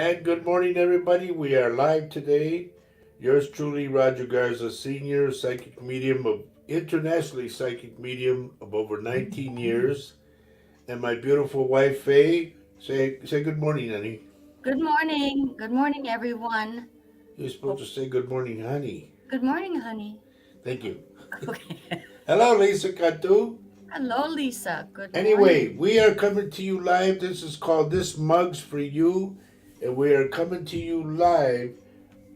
And good morning, everybody. We are live today. Yours truly, Roger Garza, senior psychic medium of internationally psychic medium of over 19 years, and my beautiful wife Faye. Say good morning, honey. Good morning. Good morning, everyone. You're supposed Hope, to say good morning, honey. good morning, honey. Thank you. Okay. Hello, Lisa Cantu. Hello, Lisa. Good Anyway, morning. we are coming to you live. This is called This Mug's for You, and we are coming to you live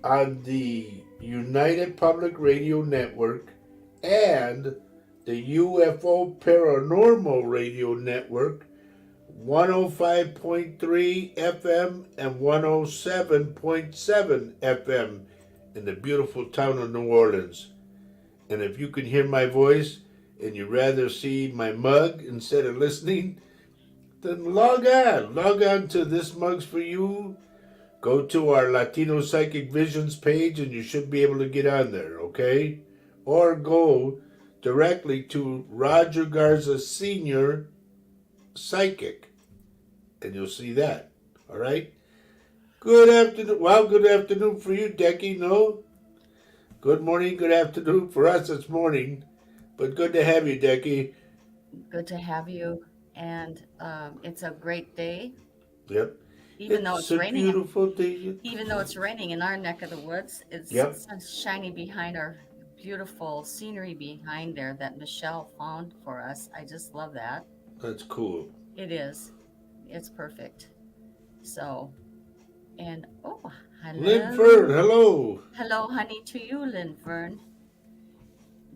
on the United Public Radio Network and the UFO Paranormal Radio Network, 105.3 FM and 107.7 FM in the beautiful town of New Orleans. And if you can hear my voice and you'd rather see my mug instead of listening, then log on. Log on to This Mug's for You. Go to our Latino Psychic Visions page and you should be able to get on there, okay? Or go directly to Roger Garza Sr. Psychic and you'll see that, all right? Good afternoon. Well, good afternoon for you, Decky, no? Good morning, good afternoon. For us, it's morning, but good to have you, Decky. Good to have you. And it's a great day, Yep. even though It's it's a raining. beautiful day. Even though it's raining in our neck of the woods, it's Yep, shiny behind our beautiful scenery behind there that Michelle found for us. I just love that. that's cool. It is. It's perfect. So, and oh, Linford, hello. hello. Hello, honey, to you, Linfern.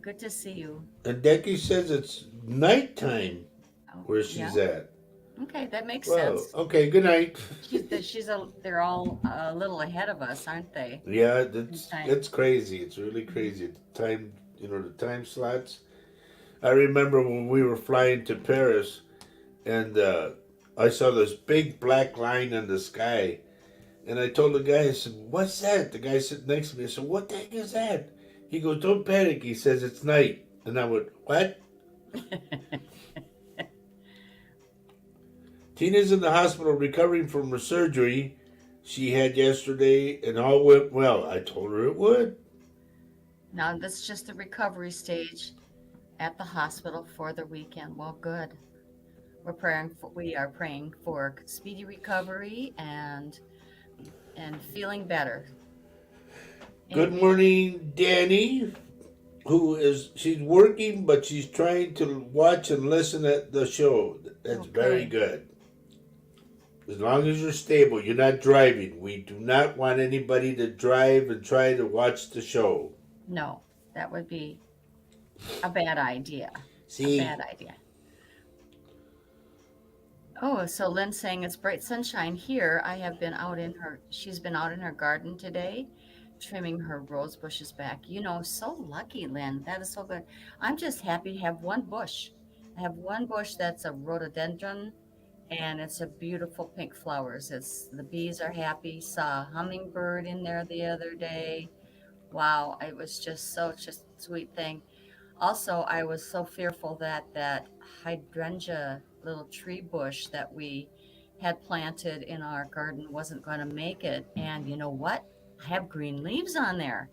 Good to see you. And Decky says it's nighttime Oh, where yeah. she's at. Okay, that makes Well, sense. okay, good night. They're all a little ahead of us, aren't they? Yeah, In that's time. it's crazy. It's really Mhm. crazy. The time, the time slots. I remember when we were flying to Paris, and I saw this big black line in the sky, and I told the guy, I said, "What's that?" The guy sitting next to me, I said, "What the heck is that?" He goes, "Don't panic." He says, "It's night," and I went, "What?" Tina's in the hospital recovering from her surgery she had yesterday, and all went well. I told her it would. Now, this is just the recovery stage at the hospital for the weekend. Well, good. We are praying for speedy recovery and feeling better. Good And we morning, Danny, she's working, but she's trying to watch and listen at the show. That's very okay. good. As long as you're stable, you're not driving. We do not want anybody to drive and try to watch the show. No, that would be a bad idea. A See, bad idea. Oh, so Lynn's saying it's bright sunshine here. She's been out in her garden today, trimming her rose bushes back. So lucky, Lynn. That is so good. I'm just happy to have one bush. I have one bush that's a rhododendron, and it's a beautiful pink flowers. The bees are happy. Saw a hummingbird in there the other day. Wow, it was just such a sweet thing. Also, I was so fearful that that hydrangea little tree bush that we had planted in our garden wasn't going to make it. And you know what? I have green leaves on there.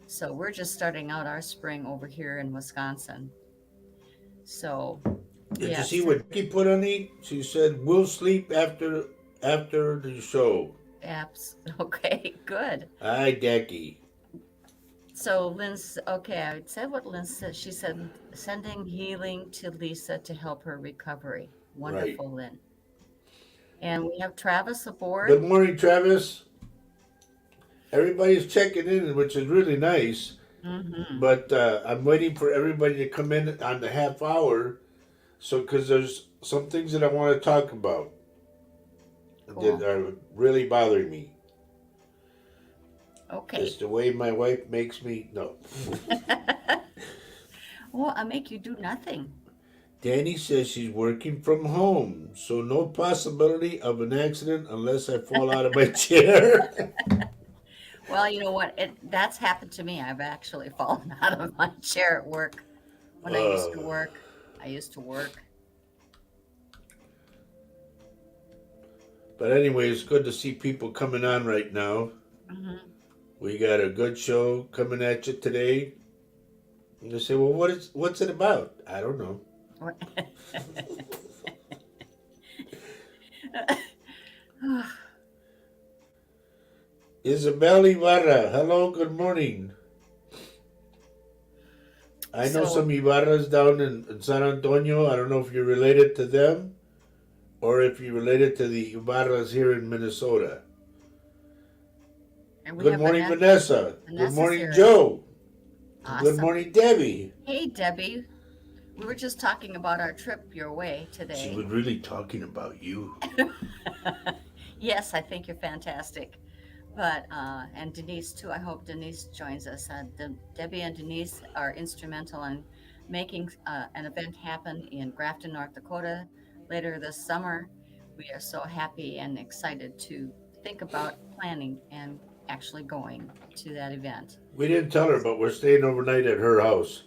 So we're just starting out our spring over here in Wisconsin. So, did you see yes, what Becky put on it? She said, "We'll sleep after the show." apps. Okay, good. Hi, Decky. So Lynn's okay. I said what Lynn said. She said sending healing to Lisa to help her recovery. Right. Wonderful, Lynn. And we have Travis Good aboard. morning, Travis. Everybody's checking in, which is really nice. Mm-hmm. But I'm waiting for everybody to come in on the half hour. So, because there's some things that I want to talk about that Cool. are really bothering me. It's Okay. the way my wife makes me. No. Well, I make you do nothing. Danny says she's working from home, so no possibility of an accident unless I fall out of my chair. Well, you know what? That's happened to me. I've actually fallen out of my chair at work when I used to uh, work. I used to work. But anyway, it's good to see people coming on right now. Hmm. We got a good show coming at you today. And they say, well, what's it about? I don't know. Isabel Ibarra, hello, good morning. I know So, some Ibarras down in San Antonio. I don't know if you're related to them or if you're related to the Ibarras here in Minnesota. and we Good have morning, Vanessa. Vanessa. Good Vanessa's morning, here. Joe. Good Awesome. morning, Debbie. Hey, Debbie. We were just talking about our trip your way She today. was really talking about you. Yes, I think you're fantastic. But and Denise too. I hope Denise joins us. Debbie and Denise are instrumental in making an event happen in Grafton, North Dakota, later this summer. We are so happy and excited to think about planning and actually going to that event. We didn't tell her, but we're staying overnight at her house.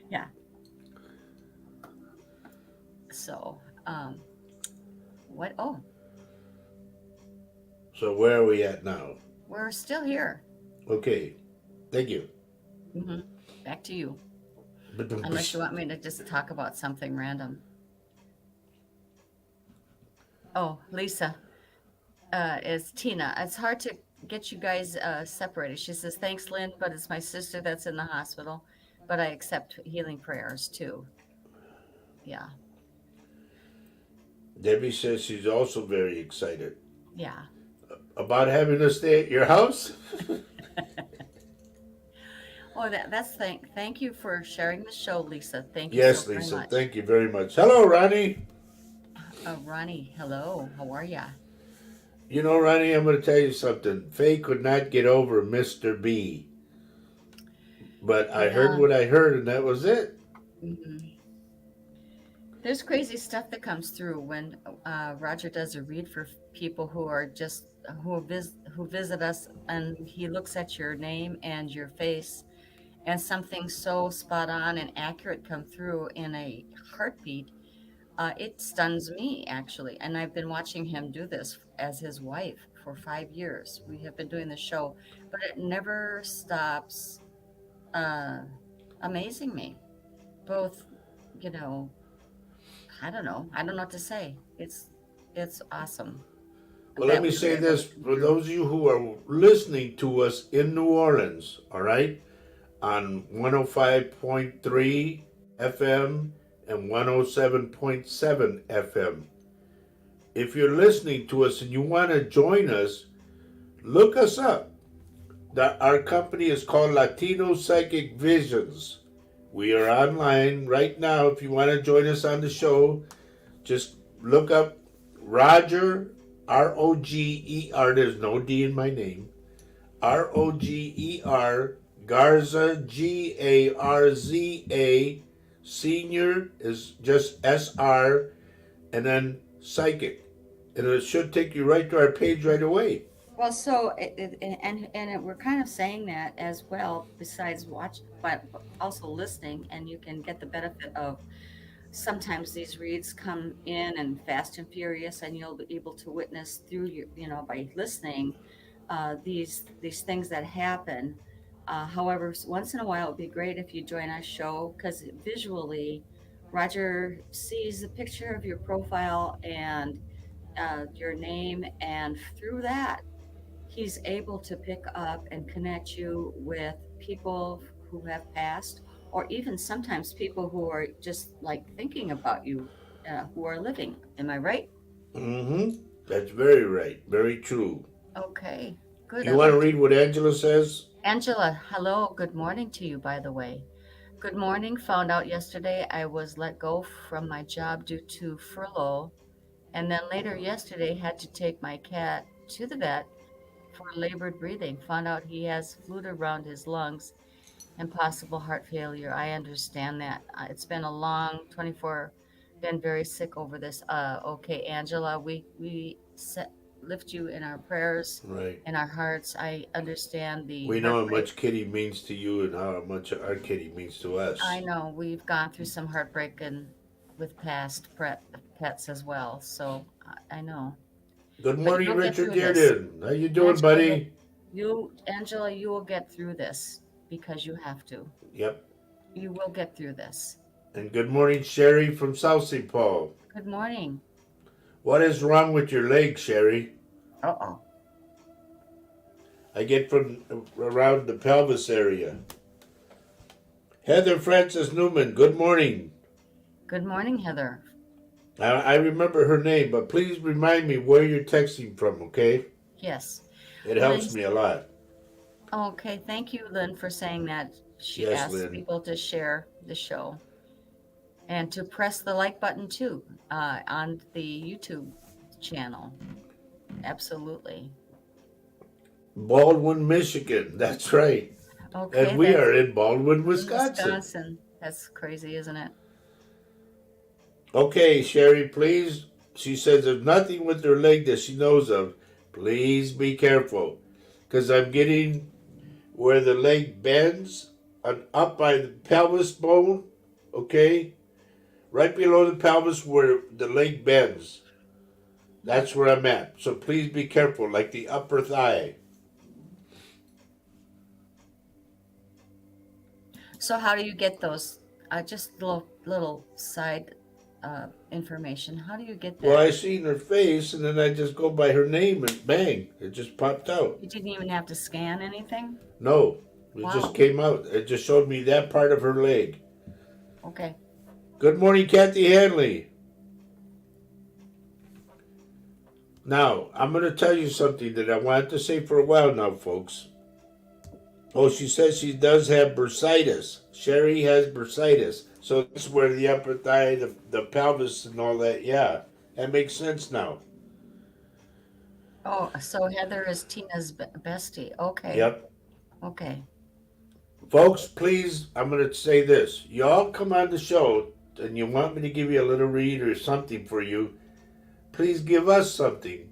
Yeah. So, what? Oh, So where are we at now? we're still here. Okay. Thank you. Hmm. Back to you. Unless you want me to just talk about something random. Oh, Lisa, is Tina. It's hard to get you guys separated. She says, thanks, Lynn, but it's my sister that's in the hospital. But I accept healing prayers too. Yeah, Debbie says she's also very excited yeah. about having us stay at your house. Oh, thank you for sharing the show, Lisa. Thank you so Yes, very Lisa. much. Thank you very much. Hello, Ronnie. Ronnie, hello. How are ya? You know, Ronnie, I'm going to tell you something. Faye could not get over Mr. B. But I heard Yeah. what I heard, and that was it. Hmm. There's crazy stuff that comes through when Roger does a read for people who are just who visit us, and he looks at your name and your face, and something so spot on and accurate come through in a heartbeat. It stuns me actually, and I've been watching him do this as his wife for 5 years. We have been doing the show, but it never stops uh, amazing me. Both, you know, I don't know. I don't know what to say. It's awesome Well, let that me we were say able to this come for through. those of you who are listening to us in New Orleans, all right, on 105.3 FM and 107.7 FM. If you're listening to us and you want to join us, look us up. Our company is called Latino Psychic Visions. We are online right now. If you want to join us on the show, just look up Roger, Roger. There's no D in my name. Roger Garza, Garza. Senior is just SR, and then Psychic. And it should take you right to our page right away. Well, so we're kind of saying that as well. Besides but also listening, and you can get the benefit of sometimes these reads come in and fast and furious, and you'll be able to witness through by listening these things that happen. However, once in a while, it'd be great if you join our show because visually, Roger sees a picture of your profile and your name, and through that, he's able to pick up and connect you with people who have passed, or even sometimes people who are just like thinking about you, who are living. Am I right? Mm-hmm. That's very right. Very true. Okay, good. You I'd want to like to. read what Angela says? Angela, hello. Good morning to you, by the way. Good morning. Found out yesterday I was let go from my job due to furlough, and then later yesterday had to take my cat to the vet for labored breathing. Found out he has fluid around his lungs and possible heart failure. I understand that. It's been a long 24, been very sick over this. Okay, Angela, lift you in our prayers, Right. in our hearts. I understand the We know how heartbreak. much Kitty means to you and how much our Kitty means to I us. know we've gone through some heartbreak and with pets as well. So I know. Good But morning, you'll get Richard through this. Dearden. How you doing, Angela, buddy? Angela, you will get through this because you have to. Yep. You will get through this. And good morning, Sherry from South St. Paul. Good morning. What is wrong with your leg, Sherry? Uh-oh. I get from around the pelvis area. Heather Francis Newman, good morning. Good morning, Heather. I remember her name, but please remind me where you're texting from, okay? Yes. It helps me a lot. Okay, thank you, Lynn, for saying that. She Yes, asked Lynn. people to share the show and to press the like button too on the YouTube channel. Absolutely. Baldwin, Michigan. That's right. Okay, And we that's are in Baldwin, Wisconsin. Wisconsin. That's crazy, isn't it? Okay, Sherry, please. She says there's nothing with her leg that she knows of. Please be careful. Because I'm getting where the leg bends up by the pelvis bone, okay? Right below the pelvis where the leg bends. That's where I'm at. So please be careful, like the upper thigh. So how do you get those? Just little side information. How do you get that? Well, I seen her face, and then I just go by her name, and bang, it just popped out. You didn't even have to scan anything? No, it Wow. just came out. It just showed me that part of her leg. Okay. Good morning, Kathy Hanley. Now, I'm going to tell you something that I wanted to say for a while now, folks. Oh, she says she does have bursitis. Sherry has bursitis. So that's where the upper thigh, the pelvis, and all that. Yeah, that makes sense now. Oh, so Heather is Tina's bestie. Okay. Yep. Okay. Folks, please, I'm going to say this. Y'all come on the show and you want me to give you a little read or something for you. Please give us something.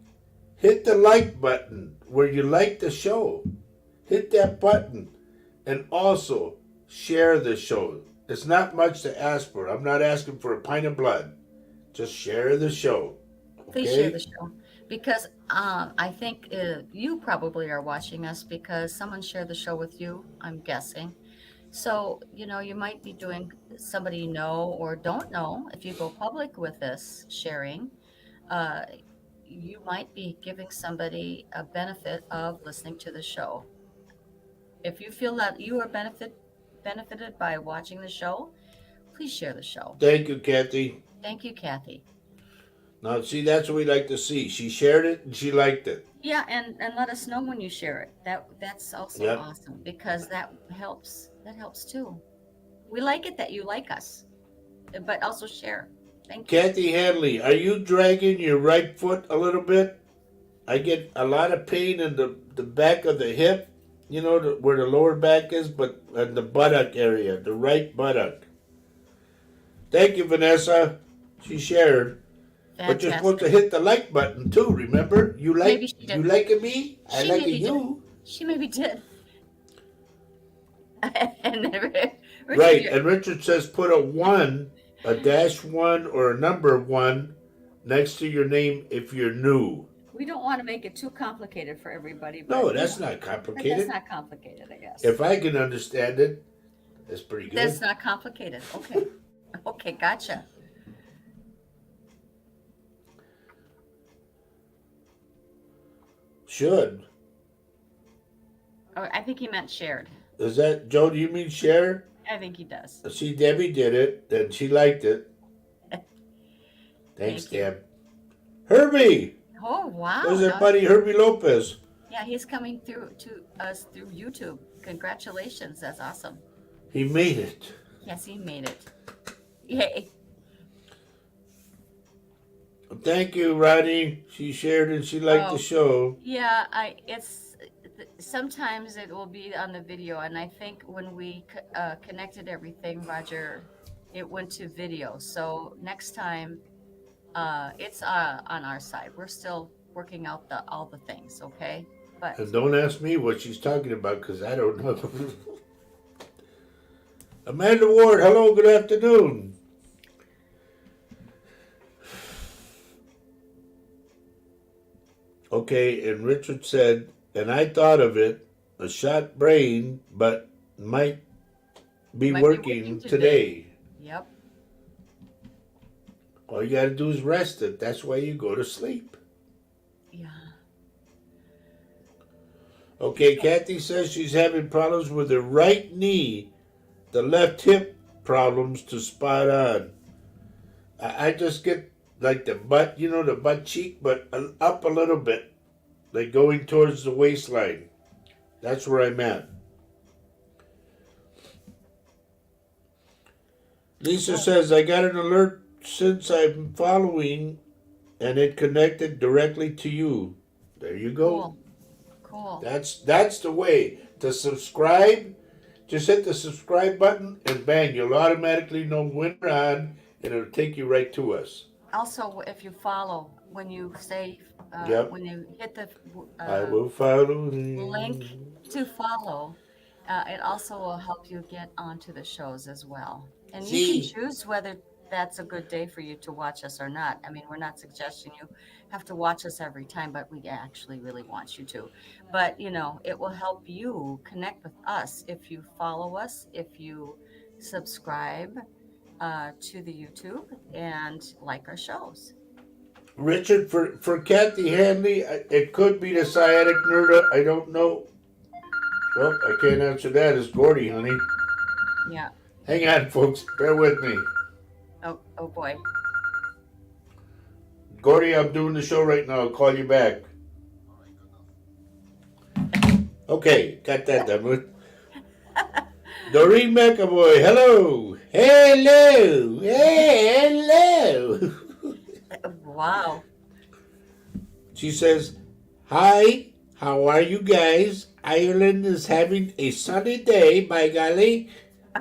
Hit the like button where you like the show. Hit that button. And also, share the show. It's not much to ask for. I'm not asking for a pint of blood. Just share the show. Please Okay? share the show. Because I think you probably are watching us because someone shared the show with you, I'm guessing. So, you might be doing somebody you know or don't know. If you go public with this sharing, uh, you might be giving somebody a benefit of listening to the show. If you feel that you are benefited by watching the show, please share the show. Thank you, Kathy. Thank you, Kathy. Now, see, that's what we like to see. She shared it and she liked it. Yeah, and let us know when you share it. That's also Yep. awesome because that helps. That helps too. We like it that you like us, but also share. Thank you. Kathy Hanley, are you dragging your right foot a little bit? I get a lot of pain in the back of the hip, where the lower back is, but in the buttock area, the right buttock. Thank you, Vanessa. She shared. But you're supposed to Fantastic. hit the like button too, remember? Maybe she did. You liking me? I She like maybe you. She maybe did. And then Richard, Right, you're- and Richard says put a 1, a -1, or a number 1 next to your name if you're new. we don't want to make it too complicated for everybody. But No, that's not but that's complicated. not complicated, I guess. If I can understand it, that's pretty good. That's not complicated. Okay. Okay, gotcha. Should. Oh, I think he meant shared. Is that, Joe, do you mean share? I think he does. See, Debbie did it, and she liked it. Thanks, Thank you. Deb. Herbie! Oh, wow. There's our buddy Herbie Lopez. Yeah, he's coming through to us through YouTube. Congratulations. That's awesome. He made it. Yes, he made it. Yay. Thank you, Rodney. She shared and she liked Oh. the show. Yeah, sometimes it will be on the video, and I think when we connected everything, Roger, it went to video. So next time, it's on our side. We're still working out all the things, okay? But And don't ask me what she's talking about because I don't know. Amanda Ward, hello, good afternoon. Okay, and Richard said, and I thought of it, a shot brain, but might be Might be working working today. today. Yep. All you gotta do is rest it. That's why you go to sleep. Yeah. Okay, Kathy says she's having problems with her right knee, the left hip problems to spot on. I just get like the butt, the butt cheek, but up a little bit, like going towards the waistline. That's where I'm at. Lisa Oh, says, I got an alert since I'm following and it connected directly to you. There you go. cool. Cool. That's the way to subscribe. Just hit the subscribe button and bang, you'll automatically know when we're on and it'll take you right to us. Also, if you follow, when you say, Yep. when you hit the I uh, will follow link him. to follow, it also will help you get onto the shows as well. And you can See, choose whether that's a good day for you to watch us or not. I mean, we're not suggesting you have to watch us every time, but we actually really want you to. But, it will help you connect with us if you follow us, if you subscribe to the YouTube and like our shows. Richard, for Kathy Hanley, it could be the sciatic nerve. I don't know. Well, I can't answer that. It's Gordy, honey. Yeah. Hang on, folks. Bear with me. Oh boy. Gordy, I'm doing the show right now. I'll call you back. Okay, got that done with. Doreen McAvoy, hello. Hello. Hey, hello. Wow. She says, hi, how are you guys? Ireland is having a sunny day, by golly.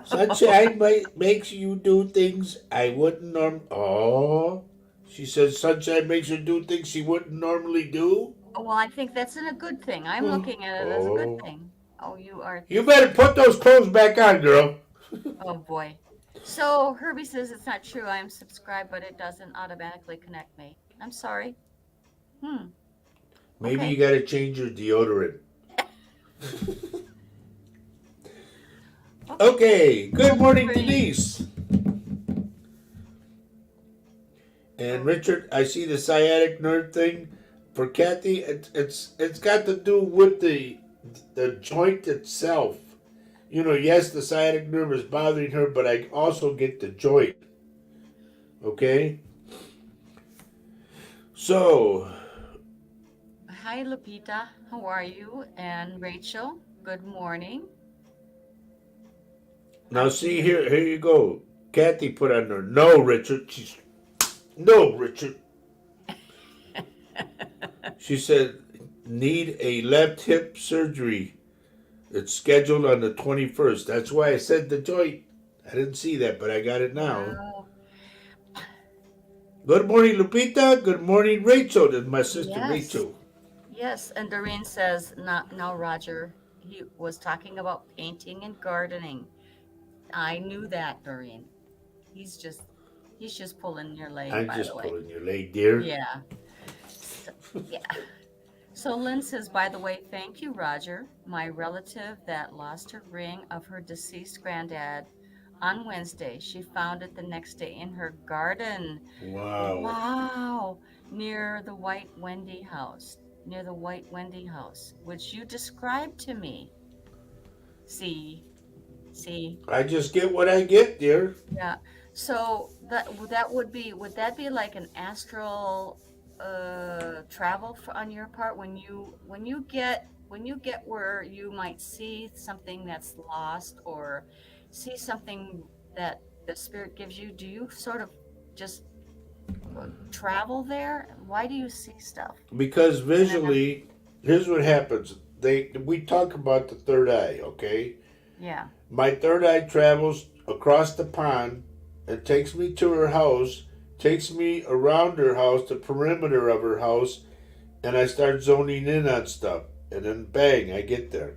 Sunshine makes you do things I wouldn't Oh, she says sunshine makes her do things she wouldn't normally do. Well, I think that's a good thing. I'm looking at it as a good Oh, thing. Oh, you are. you better put those clothes back on, girl. Oh boy. So Herbie says it's not true. I'm subscribed, but it doesn't automatically connect me. I'm sorry. Hmm. Maybe Okay. you gotta change your deodorant. Okay, good morning, Great. Denise. And Richard, I see the sciatic nerve thing. For Kathy, it's got to do with the joint itself. Yes, the sciatic nerve is bothering her, but I also get the joint. Okay? So, Hi, Lupita. How are you? And Rachel, good morning. now see here you go. Kathy put on there, no, Richard. No, Richard. She said, need a left hip surgery. It's scheduled on the 21st. That's why I said the joint. I didn't see that, but I got it now. Oh, Good morning, Lupita. Good morning, Rachel. That's my sister, yes. Rachel. Yes. And Doreen says, not now, Roger. He was talking about painting and gardening. I knew that, Doreen. He's just he's just pulling your leg, I'm by the just way. pulling your leg, dear. Yeah. So, yeah. So Lynn says, by the way, thank you, Roger. My relative that lost her ring of her deceased granddad on Wednesday. She found it the next day in her garden. Wow. Wow. Near the White Wendy house. Near the White Wendy house, which you described to me. See, see. I just get what I get, dear. Yeah. So would that be like an astral travel on your part when you get where you might see something that's lost or see something that the spirit gives you, do you sort of just travel there? Why do you see stuff? Because And then visually, here's what happens. We talk about the third eye, okay? yeah. My third eye travels across the pond and takes me to her house, takes me around her house, the perimeter of her house, and I start zoning in on stuff. And then bang, I get there.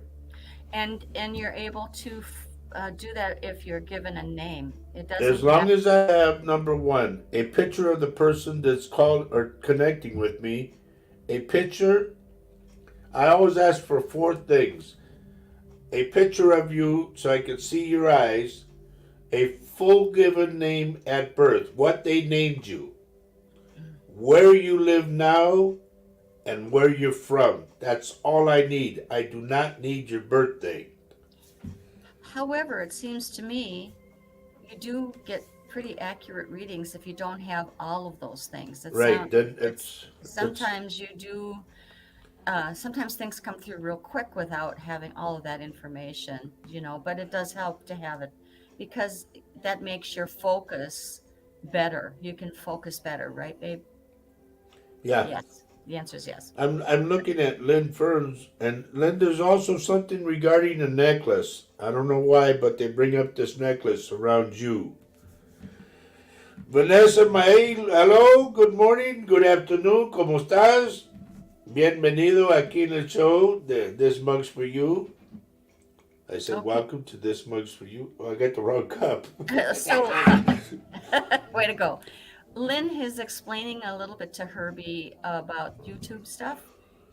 And you're able to do that if you're given a name. It As doesn't long have as I have, number one, a picture of the person that's called or connecting with me, a picture. I always ask for four things: a picture of you so I can see your eyes, a full given name at birth, what they named you, where you live now, and where you're from. That's all I need. I do not need your birthday. However, it seems to me you do get pretty accurate readings if you don't have all of those things. Right. Then It's it's sometimes you do. Sometimes things come through real quick without having all of that information, but it does help to have it because that makes your focus better. You can focus better, right, babe? yeah. Yes. The answer is yes. I'm looking at Lynn Ferns, and Lynn, there's also something regarding a necklace. I don't know why, but they bring up this necklace around you. Vanessa Mael, hello, good morning, good afternoon, ¿cómo estás? Bienvenido aquí en el show de This Mug's for You. I said, Okay. welcome to This Mug's for You. Oh, I got the wrong cup. So, way to go. Lynn is explaining a little bit to Herbie about YouTube stuff.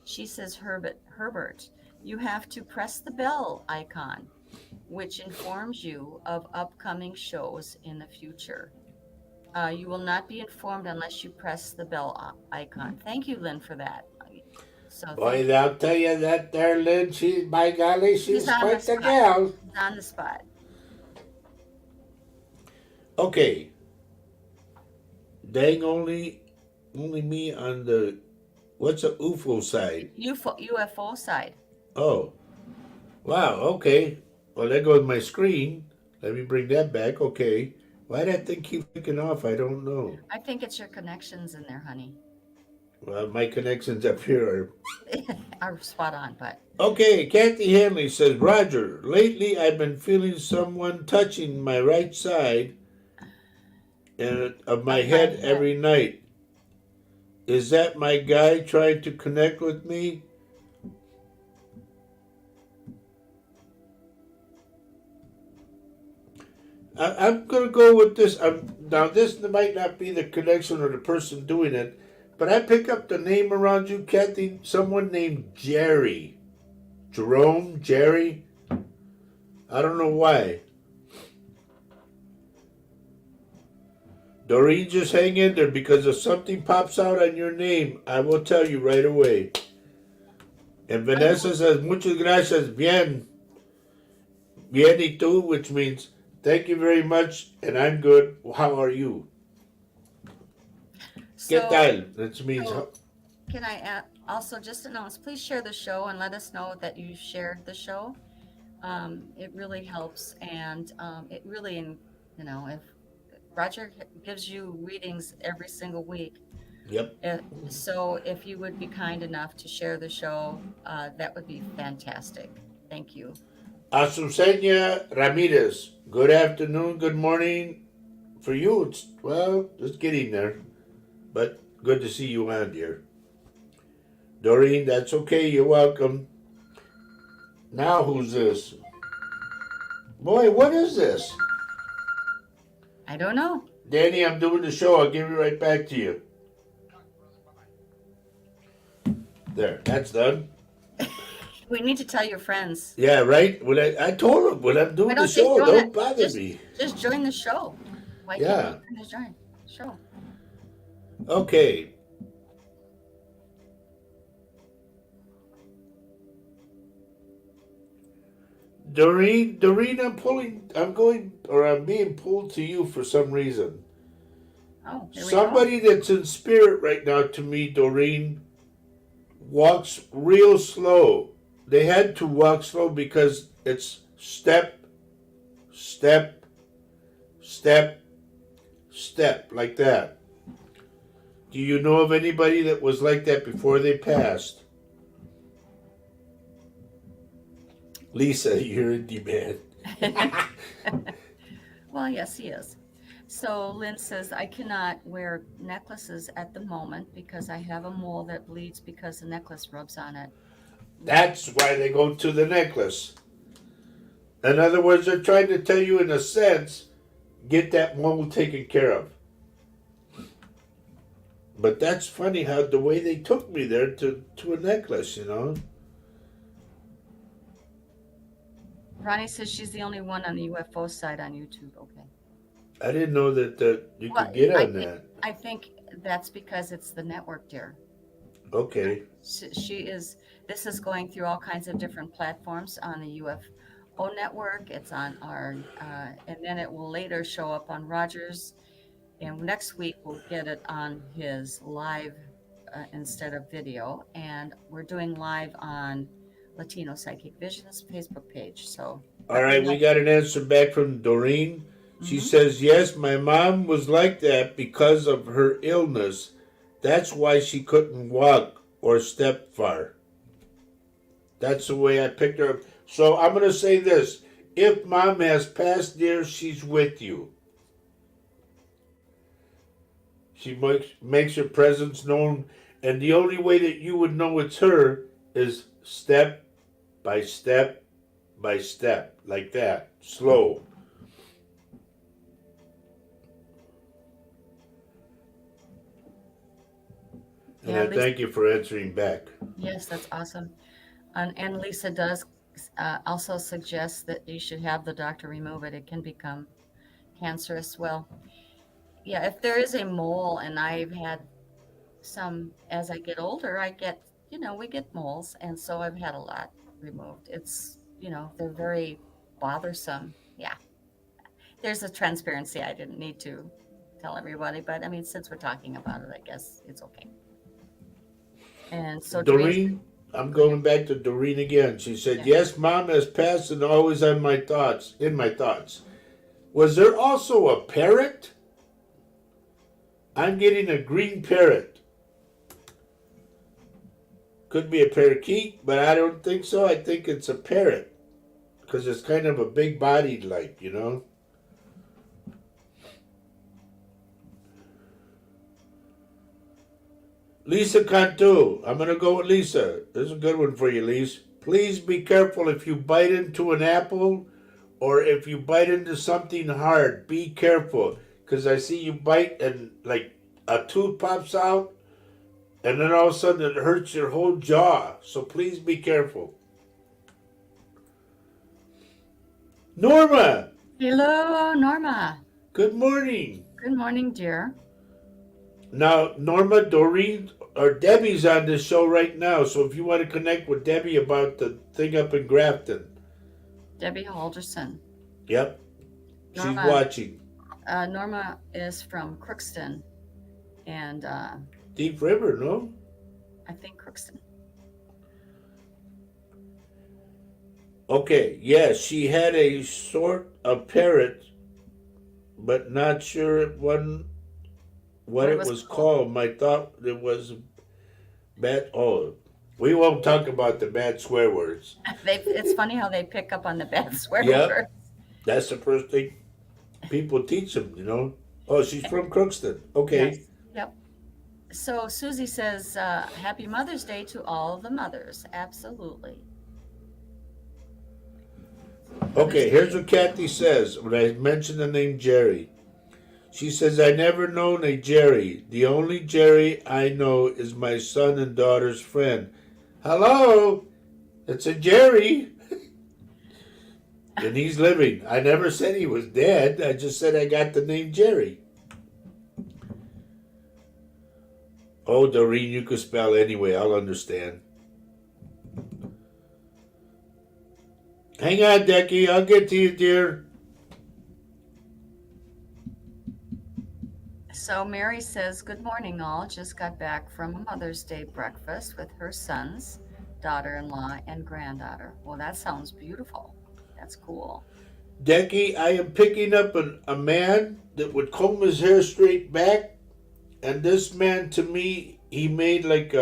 She says, Herbert, you have to press the bell icon, which informs you of upcoming shows in the future. You will not be informed unless you press the bell icon. Thank you, Lynn, for that. So thank Boy, you. I'll tell you that there, Lynn, she's, by golly, She's she's on the quite the spot. gal. She's on the spot. Okay, dang, only me on the, what's a UFO side? UFO side. Oh, wow, okay. Well, there goes my screen. Let me bring that back. Okay. Why that thing keep flicking off? I don't know. I think it's your connections in there, honey. Well, my connections up here Are spot on, but are. Okay, Kathy Hanley says, Roger, lately I've been feeling someone touching my right side and of my of my head head. every night. Is that my guy trying to connect with me? I'm gonna go with this. Now this might not be the connection or the person doing it, but I pick up the name around you, Kathy. Someone named Jerry, Jerome, Jerry. I don't know why. Doreen, just hang in there because if something pops out on your name, I will tell you right away. And Vanessa says, muchas gracias, bien. Bien y tú, which means thank you very much, and I'm good. How are you? ¿Qué So, tal? That means, so can I also just announce, please share the show and let us know that you shared the show. It really helps, and it really, if Roger gives you readings every single week, yep. so if you would be kind enough to share the show, that would be fantastic. Thank you. Azucena Ramirez, good afternoon, good morning. For you, it's, well, just getting there. But good to see you on, dear. Doreen, that's okay, you're welcome. Now who's this? Boy, what is this? I don't know. Danny, I'm doing the show. I'll give it right back to you. There, that's done. We need to tell your friends. Yeah, right? When I told him when I'm Why doing the don't they show, join don't it? bother me. Just join the show. Why Yeah. can't you just join the show? Okay. Doreen, I'm being pulled to you for some reason. Oh, there we Somebody that's in spirit right now to me, Doreen, walks real slow. They had to walk slow because it's step, step, step, step, like that. Do you know of anybody that was like that before they passed? Lisa, you're in demand. go. Well, yes, he is. So Lynn says, I cannot wear necklaces at the moment because I have a mole that bleeds because the necklace rubs on it. That's why they go to the necklace. In other words, they're trying to tell you, in a sense, get that mole taken care of. But that's funny how the way they took me there to a necklace, you know. Ronnie says she's the only one on the UFO side on YouTube. Okay. I didn't know that you Well, could get I on think that. I think that's because it's the network, dear. Okay. She is. This is going through all kinds of different platforms on the UFO network. It's on our, and then it will later show up on Rogers. And next week we'll get it on his live instead of video. And we're doing live on Latino Psychic Visions Facebook page. So, All but we right, we have. got an answer back from Doreen. She Mhm. says, yes, my mom was like that because of her illness. That's why she couldn't walk or step far. That's the way I picked her up. So I'm going to say this. If mom has passed, dear, she's with you. She makes her presence known. And the only way that you would know it's her is step by step by step, like that, slow. And Yeah, I Lisa. thank you for answering back. Yes, that's awesome. And Lisa does also suggest that you should have the doctor remove it. It can become cancerous. Well, yeah, if there is a mole, and I've had some as I get older, I get, we get moles, and so I've had a lot removed. It's, they're very bothersome. Yeah, there's a transparency I didn't need to tell everybody, but I mean, since we're talking about it, I guess it's okay. And so Doreen, Doreen, I'm go ahead. going back to Doreen again. She said, Yeah. yes, mom has passed and always on my thoughts, in my thoughts. Was there also a parrot? I'm getting a green parrot. Could be a parakeet, but I don't think so. I think it's a parrot because it's kind of a big bodied, like, you know. Lisa Cantu. I'm going to go with Lisa. This is a good one for you, Lisa. Please be careful if you bite into an apple or if you bite into something hard. Be careful because I see you bite and like a tooth pops out and then all of a sudden it hurts your whole jaw. So please be careful. Norma, Hello, Norma. good morning. Good morning, dear. Now, Norma, Doreen, or Debbie's on this show right now. So if you want to connect with Debbie about the thing up in Grafton, Debbie Halderson. yep, she's Norma, watching. Norma is from Crookston, and Deep River, no? I think Crookston. Okay, yes, she had a sort of parrot, but not sure it wasn't what What it it was was called. called. My thought it was bad. Oh, we won't talk about the bad swear words. It's funny how they pick up on the bad swear Yep, words. that's the first thing people teach them, you know. Oh, she's from Crookston. Okay. Yes. Yep. So Susie says, "Happy Mother's Day to all the mothers." Absolutely. Mother's Okay, here's Day. what Kathy says when I mention the name Jerry. She says, I never known a Jerry. The only Jerry I know is my son and daughter's friend. Hello, it's a Jerry. And he's living. I never said he was dead. I just said I got the name Jerry. Oh, Doreen, you could spell anyway. I'll understand. Hang on, Decky. I'll get to you, dear. So Mary says, "Good morning, all. Just got back from a Mother's Day breakfast with her sons, daughter-in-law, and granddaughter." Well, that sounds beautiful. That's cool. Decky, I am picking up a man that would comb his hair straight back. And this man, to me, he made like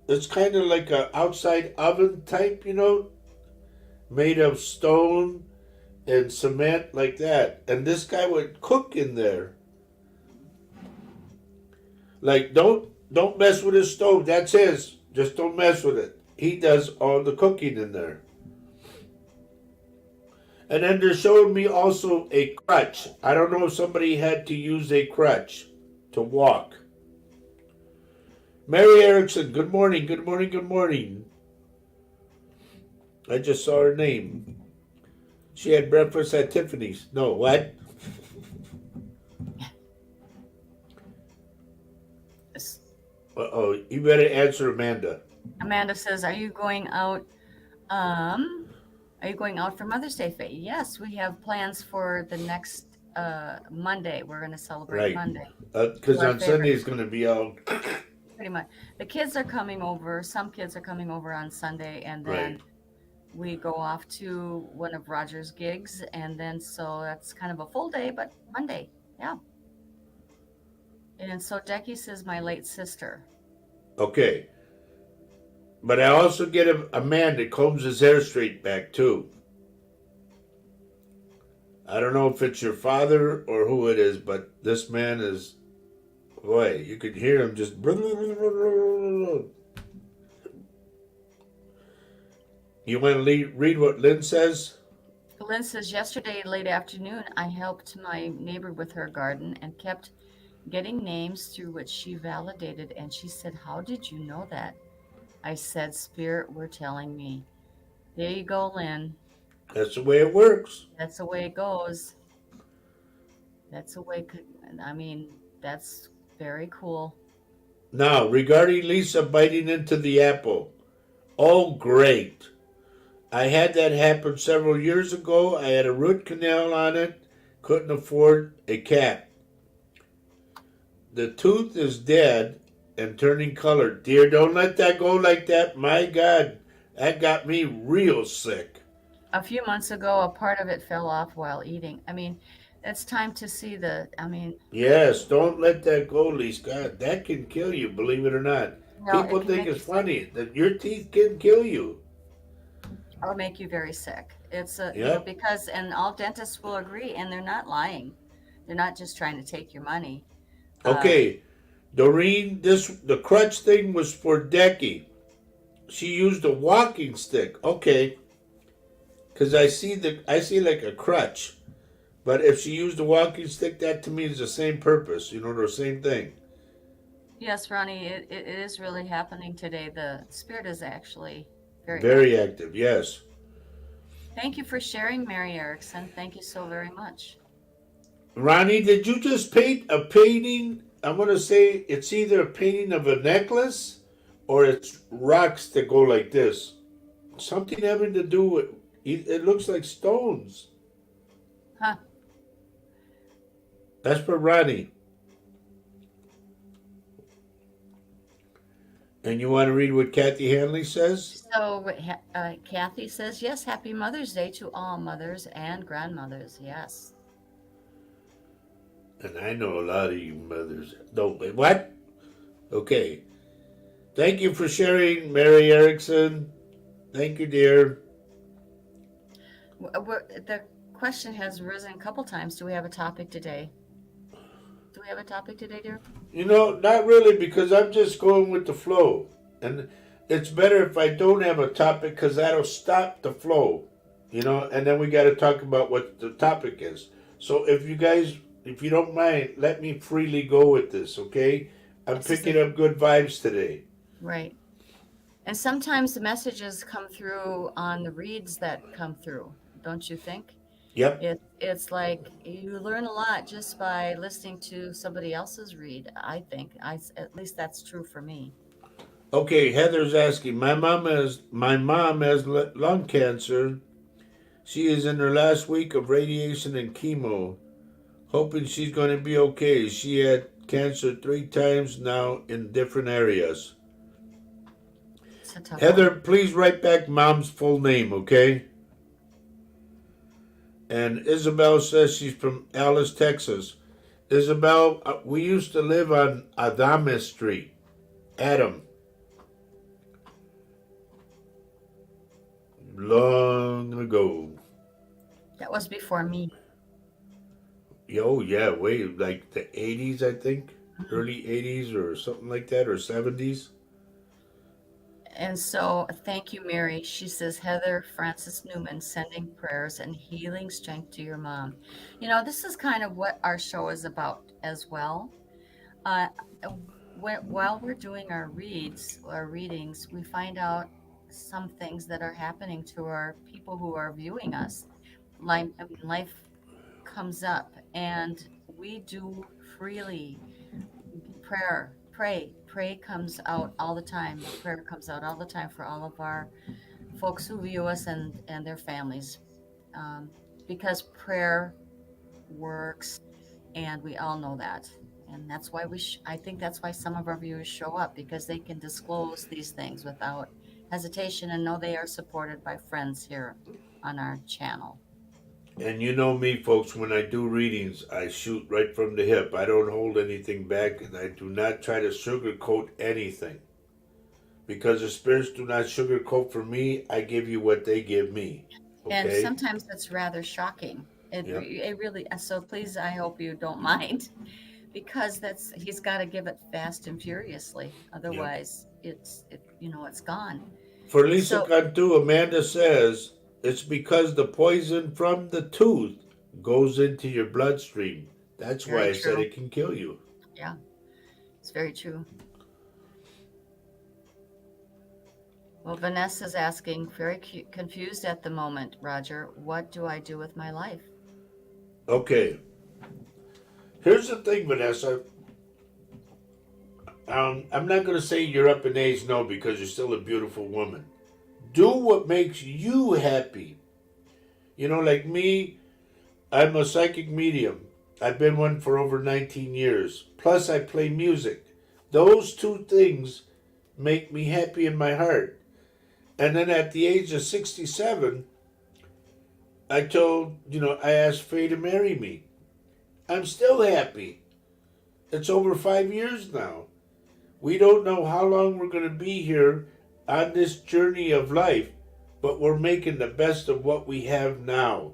it's kind of like a outside oven type, you know, made of stone and cement like that. And this guy would cook in there. Like don't mess with his stove. That's his. Just don't mess with it. He does all the cooking in there. And then they're showing me also a crutch. I don't know if somebody had to use a crutch to walk. Mary Erickson, good morning, good morning, good morning. I just saw her name. She had breakfast at Tiffany's. No, what? S- Uh-oh, you better answer Amanda. Amanda says, "Are you going out? Um, are you going out for Mother's Day, Faye?" Yes, we have plans for the next Monday. We're going to celebrate Right. Monday to Because our on Sunday favorite. it's going to be out. Pretty much, the kids are coming over. Some kids are coming over on Sunday, and Right. then we go off to one of Roger's gigs, and then so that's kind of a full day, but Monday, yeah. And so Decky says my late sister. Okay. But I also get a man that combs his hair straight back too. I don't know if it's your father or who it is, but this man is, boy, you could hear him just. You want to read what Lynn says? Lynn says yesterday late afternoon I helped my neighbor with her garden and kept getting names through which she validated, and she said, "How did you know that?" I said, "Spirit were telling me." There you go, Lynn. That's the way it works. That's the way it goes. That's the way. I mean, that's very cool. Now, regarding Lisa biting into the apple. Oh, great. I had that happen several years ago. I had a root canal on it, couldn't afford a cap. The tooth is dead and turning color. Dear, don't let that go like that. My God, that got me real sick. A few months ago, a part of it fell off while eating. I mean, it's time to see the. I mean, Yes, don't let that go, Lisa. God, that can kill you, believe it or not. no, People it can think make you it's sick funny that your teeth can kill you. or make you very sick. It's a, Yep. because, and all dentists will agree, and they're not lying. They're not just trying to take your money. Uh, Okay, Doreen, the crutch thing was for Decky. She used a walking stick. Okay, because I see like a crutch. But if she used a walking stick, that to me is the same purpose. You know, the same thing. yes, Ronnie, it is really happening today. The spirit is actually very Very active. active, yes. Thank you for sharing, Mary Erickson. Thank you so very much. Ronnie, did you just paint a painting? I'm going to say it's either a painting of a necklace or it's rocks that go like this. Something having to do with it looks like stones. Huh. That's for Ronnie. And you want to read what Kathy Hanley says? So, Kathy says, yes, happy Mother's Day to all mothers and grandmothers. Yes. And I know a lot of you mothers. No, wait, what? Okay. Thank you for sharing, Mary Erickson. Thank you, dear. The question has risen a couple times. Do we have a topic today? Do we have a topic today, dear? You know, not really, because I'm just going with the flow. And it's better if I don't have a topic because that'll stop the flow. You know, and then we got to talk about what the topic is. So if you guys, if you don't mind, let me freely go with this, okay? I'm This is picking the up good vibes today. right. And sometimes the messages come through on the reads that come through, don't you think? Yep. It's like you learn a lot just by listening to somebody else's read, I think. At least that's true for me. Okay, Heather's asking, my mom has lung cancer. She is in her last week of radiation and chemo. Hoping she's going to be okay. She had cancer 3 times now in different areas. It's a tough Heather, one. please write back mom's full name, okay? And Isabel says she's from Alice, Texas. Isabel, we used to live on Adamis Street. Adam, long ago. That was before me. Oh, yeah, way like the 80s, I think. Mhm. Early 80s or something like that, or 70s. And so, thank you, Mary. She says, Heather Francis Newman sending prayers and healing strength to your mom. This is kind of what our show is about as well. Uh, while we're doing our readings, we find out some things that are happening to our people who are viewing us. Life comes up, and we do freely pray comes out all the time. Prayer comes out all the time for all of our folks who view us and their families, um, because prayer works, and we all know that. And that's why I think that's why some of our viewers show up, because they can disclose these things without hesitation and know they are supported by friends here on our channel. And you know me, folks, when I do readings, I shoot right from the hip. I don't hold anything back, and I do not try to sugarcoat anything. Because the spirits do not sugarcoat for me, I give you what they give me. And Okay? sometimes it's rather shocking. Yep. It really, so please, I hope you don't mind, because he's got to give it fast and furiously. Yep. Otherwise, it's gone. For Lisa So Cantu, Amanda says it's because the poison from the tooth goes into your bloodstream. That's why very I said true. it can kill you. Yeah, it's very true. Well, Vanessa's asking, very confused at the moment, Roger. What do I do with my life? Okay. Here's the thing, Vanessa. I'm not going to say you're up in age, no, because you're still a beautiful woman. Do what makes you happy. Like me, I'm a psychic medium. I've been one for over 19 years. Plus, I play music. Those two things make me happy in my heart. And then at the age of 67, I asked Faye to marry me. I'm still happy. It's over 5 years now. We don't know how long we're going to be here on this journey of life, but we're making the best of what we have now.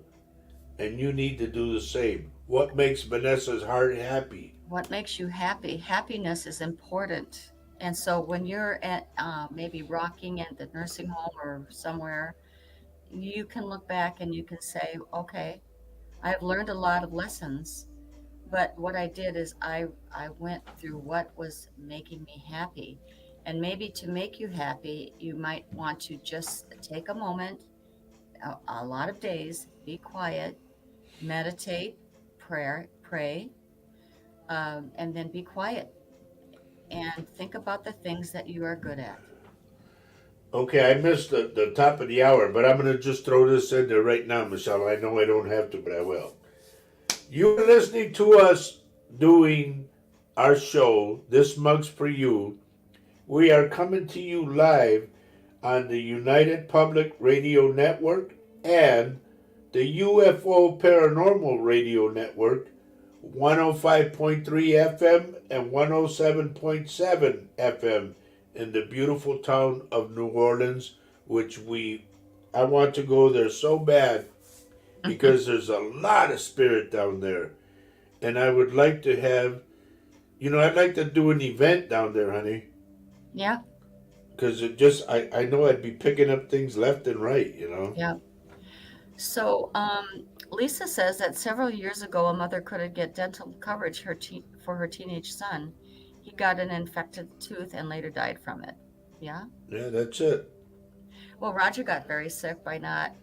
And you need to do the same. What makes Vanessa's heart happy? What makes you happy? Happiness is important. And so when you're at maybe rocking at the nursing home or somewhere, you can look back and you can say, okay, I've learned a lot of lessons, but what I did is I went through what was making me happy. And maybe to make you happy, you might want to just take a moment, a lot of days, be quiet, meditate, pray, and then be quiet and think about the things that you are good at. Okay, I missed the top of the hour, but I'm going to just throw this in there right now, Michelle. I know I don't have to, but I will. You're listening to us doing our show, This Mug's for You. We are coming to you live on the United Public Radio Network and the UFO Paranormal Radio Network, 105.3 FM and 107.7 FM in the beautiful town of New Orleans, which I want to go there so bad because there's a lot of spirit down there. And I would like to I'd like to do an event down there, honey. Yeah, Because I know I'd be picking up things left and right. yeah. So, Lisa says that several years ago, a mother couldn't get dental coverage for her teenage son. He got an infected tooth and later died from it. Yeah. Yeah, that's it. Well, Roger got very sick by not,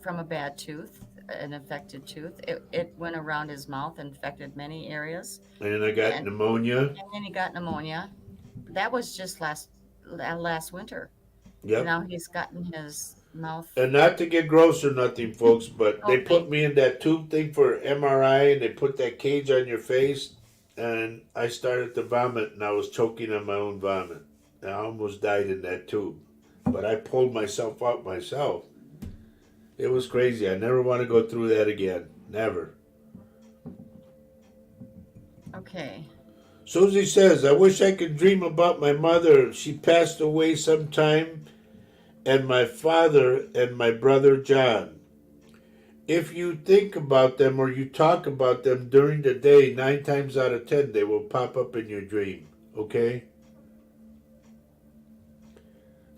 from a bad tooth, an infected tooth. It went around his mouth, infected many areas, And I got and pneumonia. then he got pneumonia. That was just last winter. Yep. Now he's gotten his mouth. And not to get gross or nothing, folks, but they Okay. put me in that tube thing for MRI and they put that cage on your face. And I started to vomit and I was choking on my own vomit. I almost died in that tube. But I pulled myself out myself. It was crazy. I never want to go through that again. Never. Okay. Susie says, I wish I could dream about my mother. She passed away sometime, and my father and my brother John. If you think about them or you talk about them during the day, 9 times out of 10, they will pop up in your dream. Okay?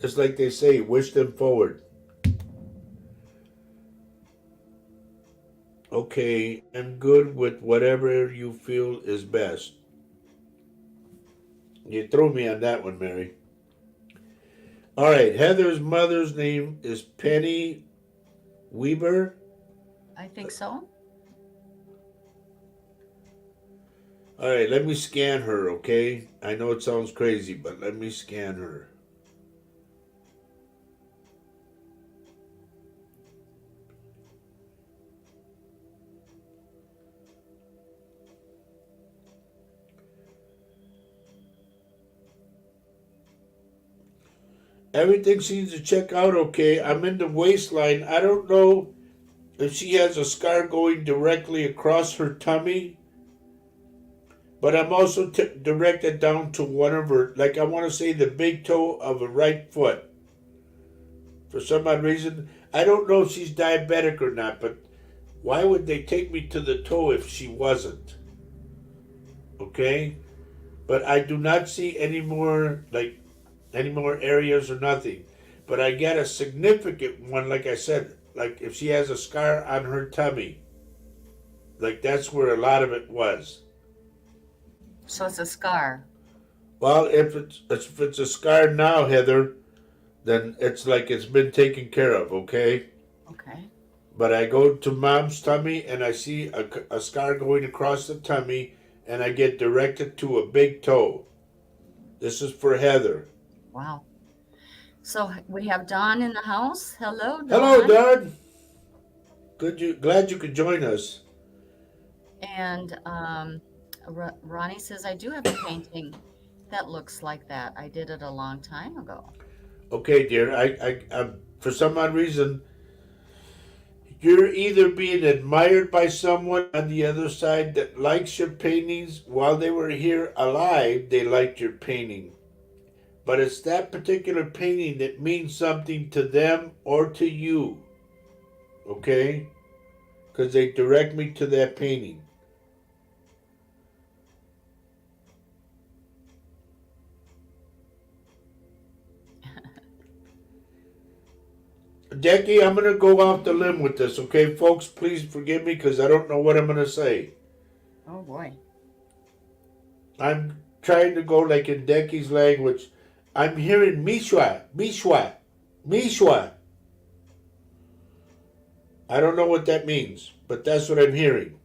It's like they say, wish them forward. Okay, I'm good with whatever you feel is best. You threw me on that one, Mary. All right, Heather's mother's name is Penny Weber. I think so. All right, let me scan her, okay? I know it sounds crazy, but let me scan her. Everything seems to check out okay. I'm in the waistline. I don't know if she has a scar going directly across her tummy, but I'm also directed down to one of her, like I want to say the big toe of her right foot. For some odd reason, I don't know if she's diabetic or not, but why would they take me to the toe if she wasn't? Okay? But I do not see any more areas or nothing. But I get a significant one, like I said, like if she has a scar on her tummy, like that's where a lot of it was. So it's a scar. Well, if it's a scar now, Heather, then it's like it's been taken care of, okay? Okay. But I go to mom's tummy and I see a scar going across the tummy, and I get directed to a big toe. This is for Heather. Wow. So we have Dawn in the house. Hello, Hello, Dawn. Don. Glad you could join us. And Ronnie says, I do have a painting that looks like that. I did it a long time ago. Okay, dear. I for some odd reason, you're either being admired by someone on the other side that likes your paintings. While they were here alive, they liked your painting. But it's that particular painting that means something to them or to you. Okay? Because they direct me to that painting. Decky, I'm going to go off the limb with this, okay, folks? Please forgive me because I don't know what I'm going to say. Oh, boy. I'm trying to go like in Decky's language. I'm hearing Mishwa, Mishwa, Mishwa. I don't know what that means, but that's what I'm hearing.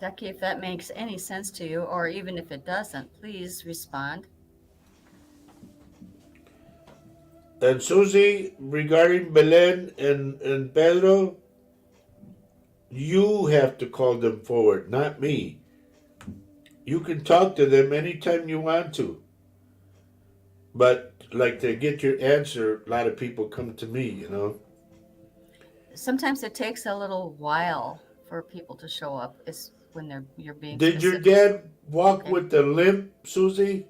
Ducky, if that makes any sense to you, or even if it doesn't, please respond. And Susie, regarding Belen and Pedro, you have to call them forward, not me. You can talk to them anytime you want to. But, like, to get your answer, a lot of people come to me, you know. Sometimes it takes a little while for people to show up. It's when you're being Did your specific. dad walk Okay. with the limp, Susie?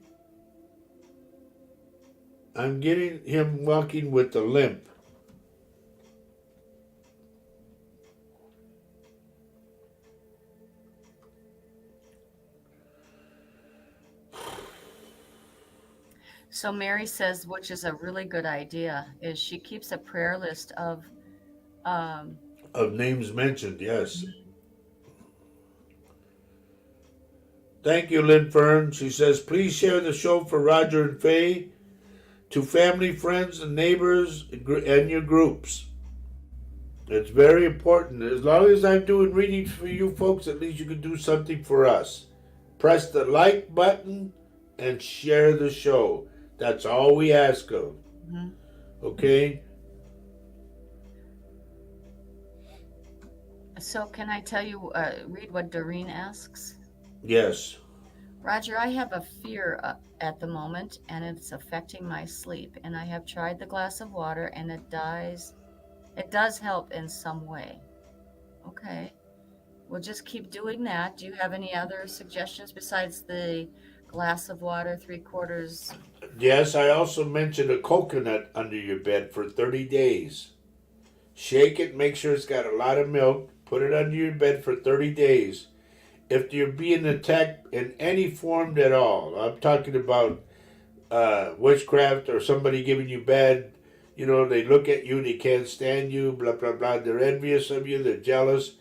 I'm getting him walking with the limp. So Mary says, which is a really good idea, is she keeps a prayer list of Of names mentioned, yes. Thank you, Lynn Fern. She says, please share the show for Roger and Faye to family, friends, and neighbors and your groups. It's very important. As long as I'm doing readings for you folks, at least you can do something for us. Press the like button and share the show. That's all we ask of. Mhm. Okay? So can I tell you, read what Doreen asks? Yes. Roger, I have a fear at the moment, and it's affecting my sleep. And I have tried the glass of water, and it does help in some way. Okay. We'll just keep doing that. Do you have any other suggestions besides the glass of water, 3/4? Yes, I also mentioned a coconut under your bed for 30 days. Shake it, make sure it's got a lot of milk, put it under your bed for 30 days. if you're being attacked in any form at all, I'm talking about witchcraft or somebody giving you bad, they look at you, they can't stand you, blah, blah, blah. They're envious of you, they're jealous.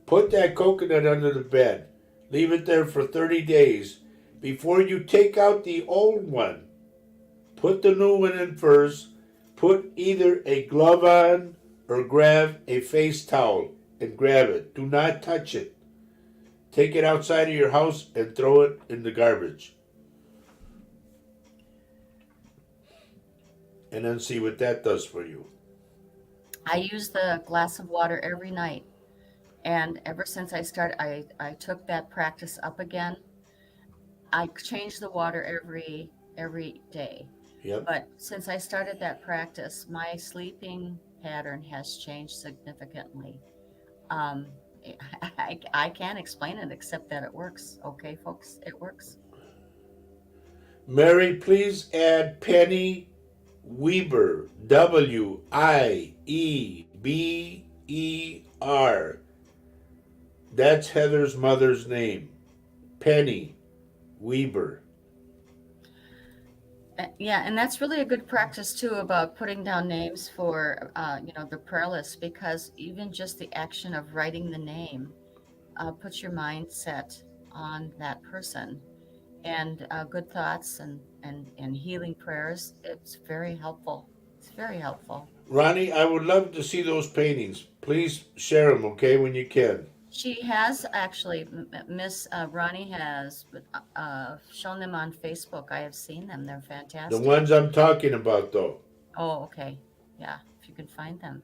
Put that coconut under the bed. Leave it there for 30 days. Before you take out the old one, put the new one in first. Put either a glove on or grab a face towel and grab it. Do not touch it. Take it outside of your house and throw it in the garbage. And then see what that does for you. I use the glass of water every night. And ever since I took that practice up again. I change the water every day. Yep. But since I started that practice, my sleeping pattern has changed significantly. Um, I can't explain it except that it works. Okay, folks, it works. Mary, please add Penny Weber. Weber. That's Heather's mother's name. Penny Weber. Yeah, and that's really a good practice too about putting down names for the prayer list, because even just the action of writing the name puts your mindset on that person, and good thoughts and healing prayers. It's very helpful. It's very helpful. Ronnie, I would love to see those paintings. Please share them, okay, when you can. She has actually, Miss Ronnie has shown them on Facebook. I have seen them. They're The fantastic. ones I'm talking about, though. Oh, okay. Yeah, if you can find them.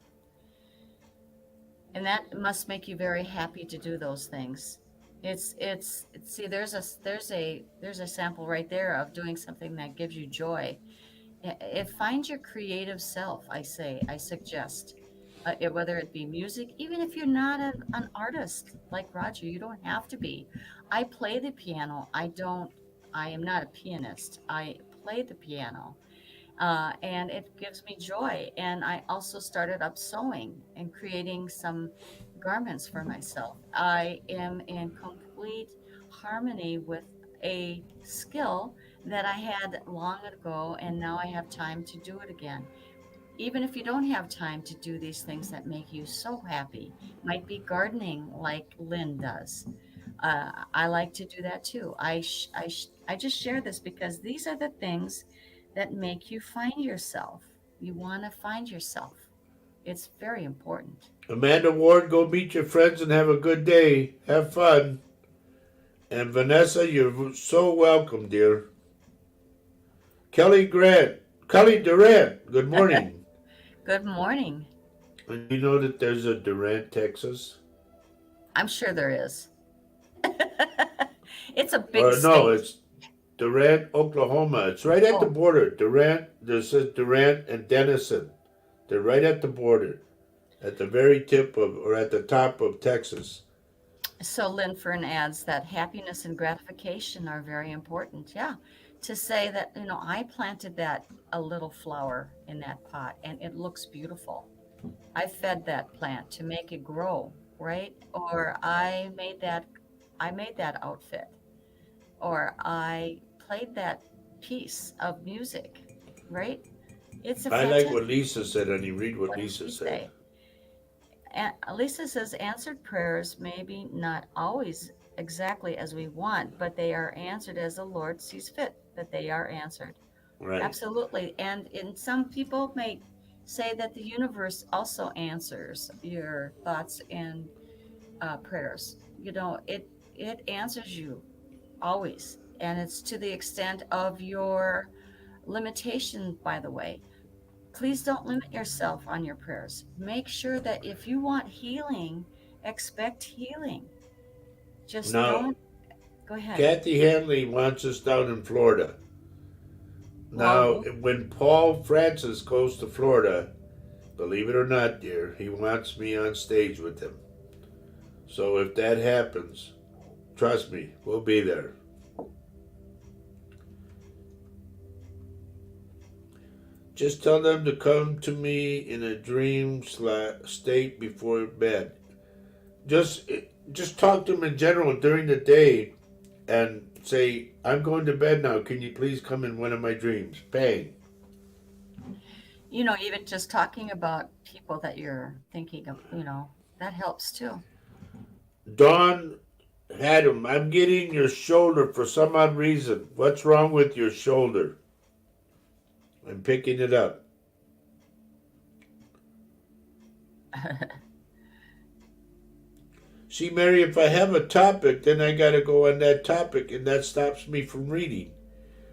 And that must make you very happy to do those things. See, there's a sample right there of doing something that gives you joy. It Find your creative self, I suggest. Whether it be music, even if you're not an artist like Roger, you don't have to be. I play the piano. I am not a pianist. I play the piano, and it gives me joy. And I also started up sewing and creating some garments for myself. I am in complete harmony with a skill that I had long ago, and now I have time to do it again. Even if you don't have time to do these things that make you so happy, might be gardening like Lynn does. I like to do that too. I just share this because these are the things that make you find yourself. You want to find yourself. It's very important. Amanda Ward, go meet your friends and have a good day. Have fun. And Vanessa, you're so welcome, dear. Kelly Durant, good morning. Good morning. And you know that there's a Durant, Texas? I'm sure there is. It's a big Or no, state. it's Durant, Oklahoma. It's right at the Oh, border. Durant, this is Durant and Denison. They're right at the border, at the very tip of, or at the top of Texas. so Lynn Fern adds that happiness and gratification are very important. Yeah. To say that, I planted that a little flower in that pot and it looks beautiful. I fed that plant to make it grow, right? Or I made that outfit, or I played that piece of music, right? It's a I like what fantastic. Lisa said, and you read what What did Lisa she said. say? And Lisa says answered prayers maybe not always exactly as we want, but they are answered as the Lord sees fit that they are answered. Right. Absolutely. And some people may say that the universe also answers your thoughts and prayers. It answers you always, and it's to the extent of your limitation. By the way, please don't limit yourself on your prayers. Make sure that if you want healing, expect healing. Just Now, don't. Go ahead. Kathy Hanley wants us down in Florida. Well, Now, when Paul Francis goes to Florida, believe it or not, dear, he wants me on stage with him. So if that happens, trust me, we'll be there. Just tell them to come to me in a dream state before bed. Just just talk to them in general during the day and say, I'm going to bed now. Can you please come in one of my dreams? Bang. Even just talking about people that you're thinking of, that helps too. Dawn had him. I'm getting your shoulder for some odd reason. What's wrong with your shoulder? I'm picking it up. See, Mary, if I have a topic, then I got to go on that topic, and that stops me from reading.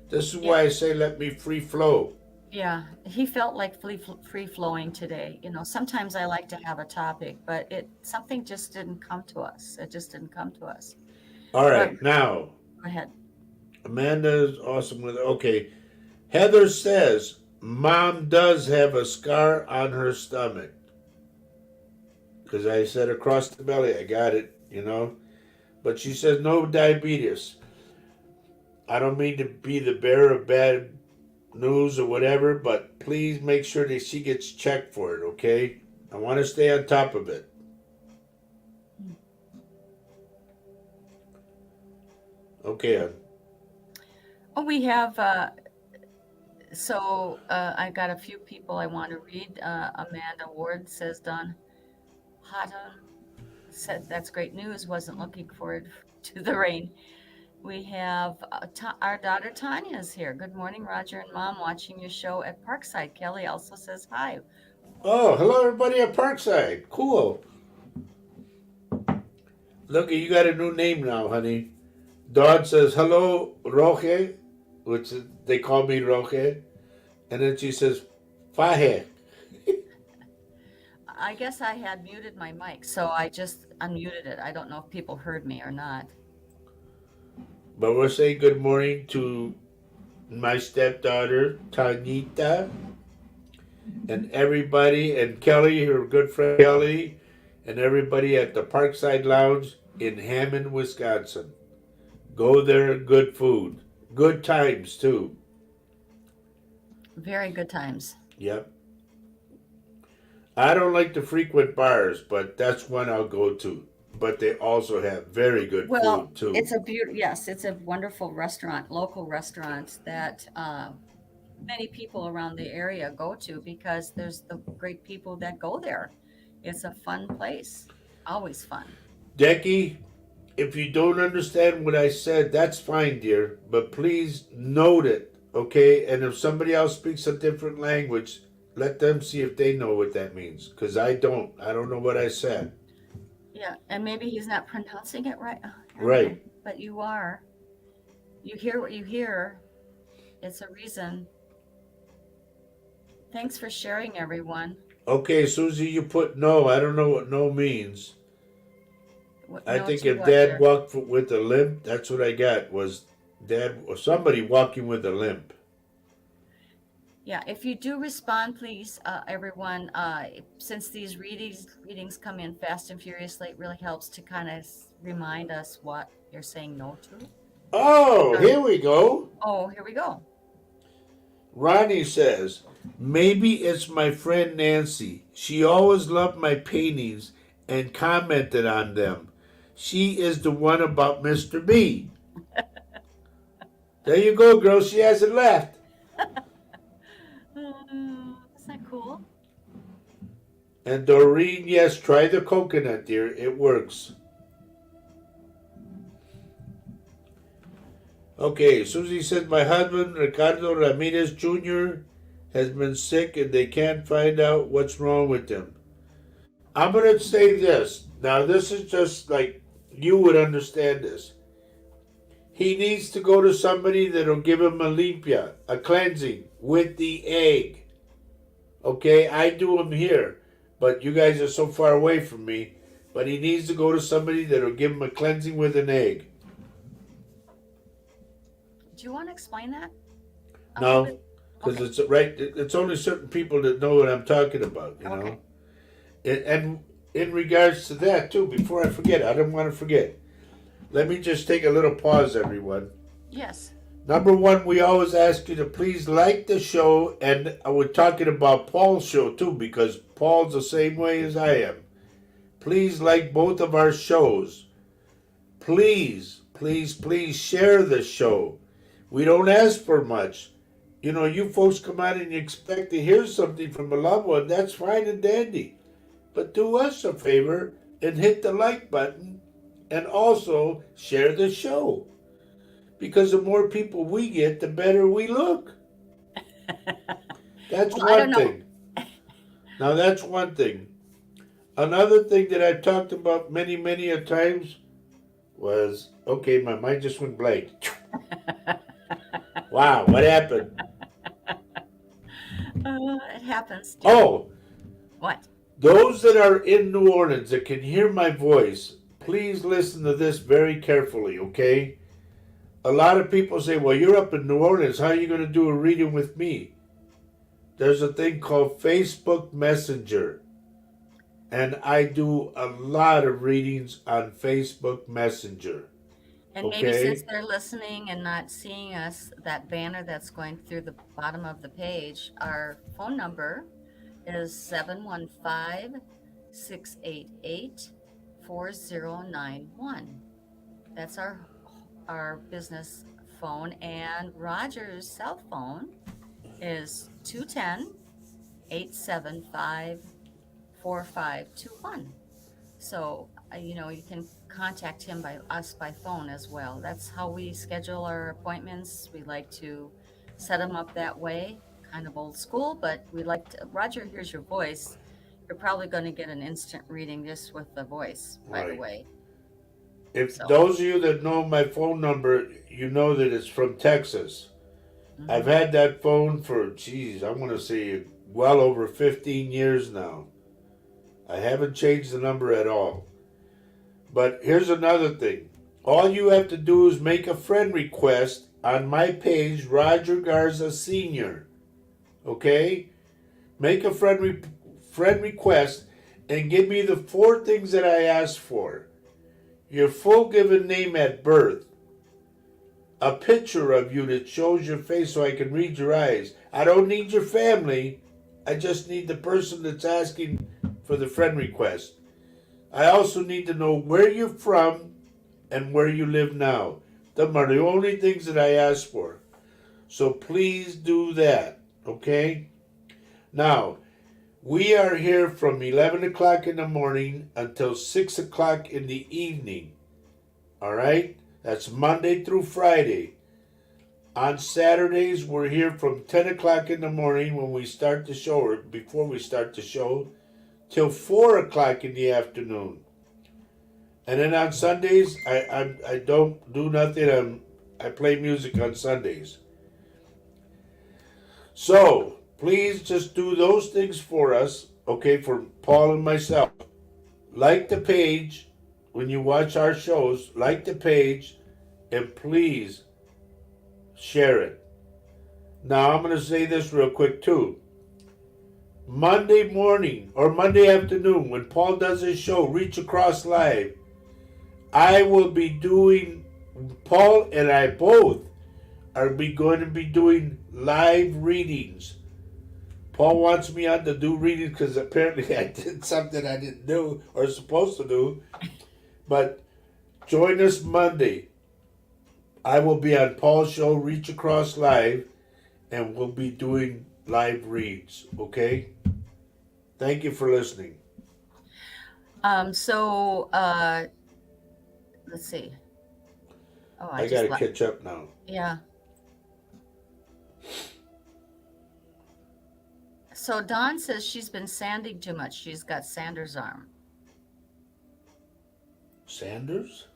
This is Yeah, why I say let me free flow. yeah. He felt like free flowing today. Sometimes I like to have a topic, but something just didn't come to us. It just didn't come to us. All But right, now, go ahead. Amanda is awesome with it. Okay, Heather says, Mom does have a scar on her stomach. Because I said across the belly, I got it. But she says no diabetes. I don't mean to be the bearer of bad news or whatever, but please make sure that she gets checked for it, okay? I want to stay on top of it. Okay, Oh, we have. I got a few people I want to read. Amanda Ward says Don Houghton said that's great news. Wasn't looking forward to the rain. We have our daughter Tanya is here. Good morning, Roger and Mom. Watching your show at Parkside. Kelly also says hi. Oh, hello everybody at Parkside. Cool. Look, you got a new name now, honey. Dawn says, hello, Roge, which they call me Roge. And then she says, Faje. I guess I had muted my mic, so I just unmuted it. I don't know if people heard me or not. But we're saying good morning to my stepdaughter, Tanita, and everybody, and Kelly, her good friend Kelly, and everybody at the Parkside Lounge in Hammond, Wisconsin. Go there, good food. Good times, too. Very good times. Yep. I don't like to frequent bars, but that's one I'll go to. But they also have very good Well, food, too. yes, it's a wonderful restaurant, local restaurant that many people around the area go to because there's the great people that go there. It's a fun place, always fun. Decky, if you don't understand what I said, that's fine, dear. But please note it, okay? And if somebody else speaks a different language, let them see if they know what that means. Because I don't. I don't know what I said. Yeah, and maybe he's not pronouncing it right. I don't know, Right. but you are. You hear what you hear. It's a reason. Thanks for sharing, everyone. Okay, Susie, you put no. I don't know what no means. I No think to if what, Dad dear? walked with a limp, that's what I got, was Dad or somebody walking with a limp. Yeah, if you do respond, please, everyone, since these readings come in fast and furiously, it really helps to kind of remind us what you're saying no to. Oh, Because, here we go. oh, here we go. Ronnie says, maybe it's my friend Nancy. She always loved my paintings and commented on them. She is the one about Mr. B. There you go, girl. She hasn't left. Isn't that cool? And Doreen, yes, try the coconut, dear. It works. Okay, Susie says, my husband, Ricardo Ramirez Jr., has been sick and they can't find out what's wrong with him. I'm going to say this. Now, this is just like you would understand this. He needs to go to somebody that'll give him a limpia, a cleansing with the egg. Okay, I do them here, but you guys are so far away from me. But he needs to go to somebody that'll give him a cleansing with an egg. Do you want to explain that a little No, bit? because Okay, it's right. It's only certain people that know what I'm talking about. okay. And in regards to that too, before I forget, I don't want to forget. Let me just take a little pause, everyone. Yes. Number one, we always ask you to please like the show, and we're talking about Paul's show too, because Paul's the same way as I am. please like both of our shows. Please, please, please share the show. We don't ask for much. You know, you folks come out and you expect to hear something from a loved one. That's fine and dandy. But do us a favor and hit the like button and also share the show. Because the more people we get, the better we look. That's Well, I don't one know. thing. Now, that's one thing. Another thing that I've talked about many, many a times was okay, my mind just went blank. Wow, what happened? It happens, dear. Oh, What? those that are in New Orleans that can hear my voice, please listen to this very carefully, okay? A lot of people say, well, you're up in New Orleans. How are you going to do a reading with me? There's a thing called Facebook Messenger. And I do a lot of readings on Facebook Messenger. And maybe since Okay? they're listening and not seeing us, that banner that's going through the bottom of the page, our phone number is 715-688-4091. That's our business phone, and Roger's cell phone is 210-875-4521. So, you can contact him by us by phone as well. That's how we schedule our appointments. We like to set them up that way, kind of old school, but we like to. Roger hears your voice. You're probably going to get an instant reading just with the voice, by the Right. way. If So, those of you that know my phone number, you know that it's from Texas. I've mhm. had that phone for, geez, I want to say well over 15 years now. I haven't changed the number at all. But here's another thing. All you have to do is make a friend request on my page, Roger Garza Sr. Okay? Make a friend request and give me the 4 things that I asked for. Your full given name at birth, a picture of you that shows your face so I can read your eyes. I don't need your family. I just need the person that's asking for the friend request. I also need to know where you're from and where you live now. Them are the only things that I ask for. So please do that, okay? Now, we are here from 11 o'clock in the morning until 6 o'clock in the evening, all right? That's Monday through Friday. On Saturdays, we're here from 10 o'clock in the morning when we start the show, or before we start the show, till 4 o'clock in the afternoon. And then on Sundays, I don't do nothing. I play music on Sundays. So please just do those things for us, okay, for Paul and myself. Like the page when you watch our shows, like the page, and please share it. Now I'm going to say this real quick too. Monday morning or Monday afternoon, when Paul does his show, Reach Across Live, I will be doing, Paul and I both are going to be doing live readings. Paul wants me on to do readings because apparently I did something I didn't do or supposed to do. But join us Monday. I will be on Paul's show, Reach Across Live, and we'll be doing live reads, okay? Thank you for listening. So, let's see. Oh, I I just gotta left. catch up now. Yeah. So Dawn says she's been sanding too much. She's got Sanders arm. Sanders?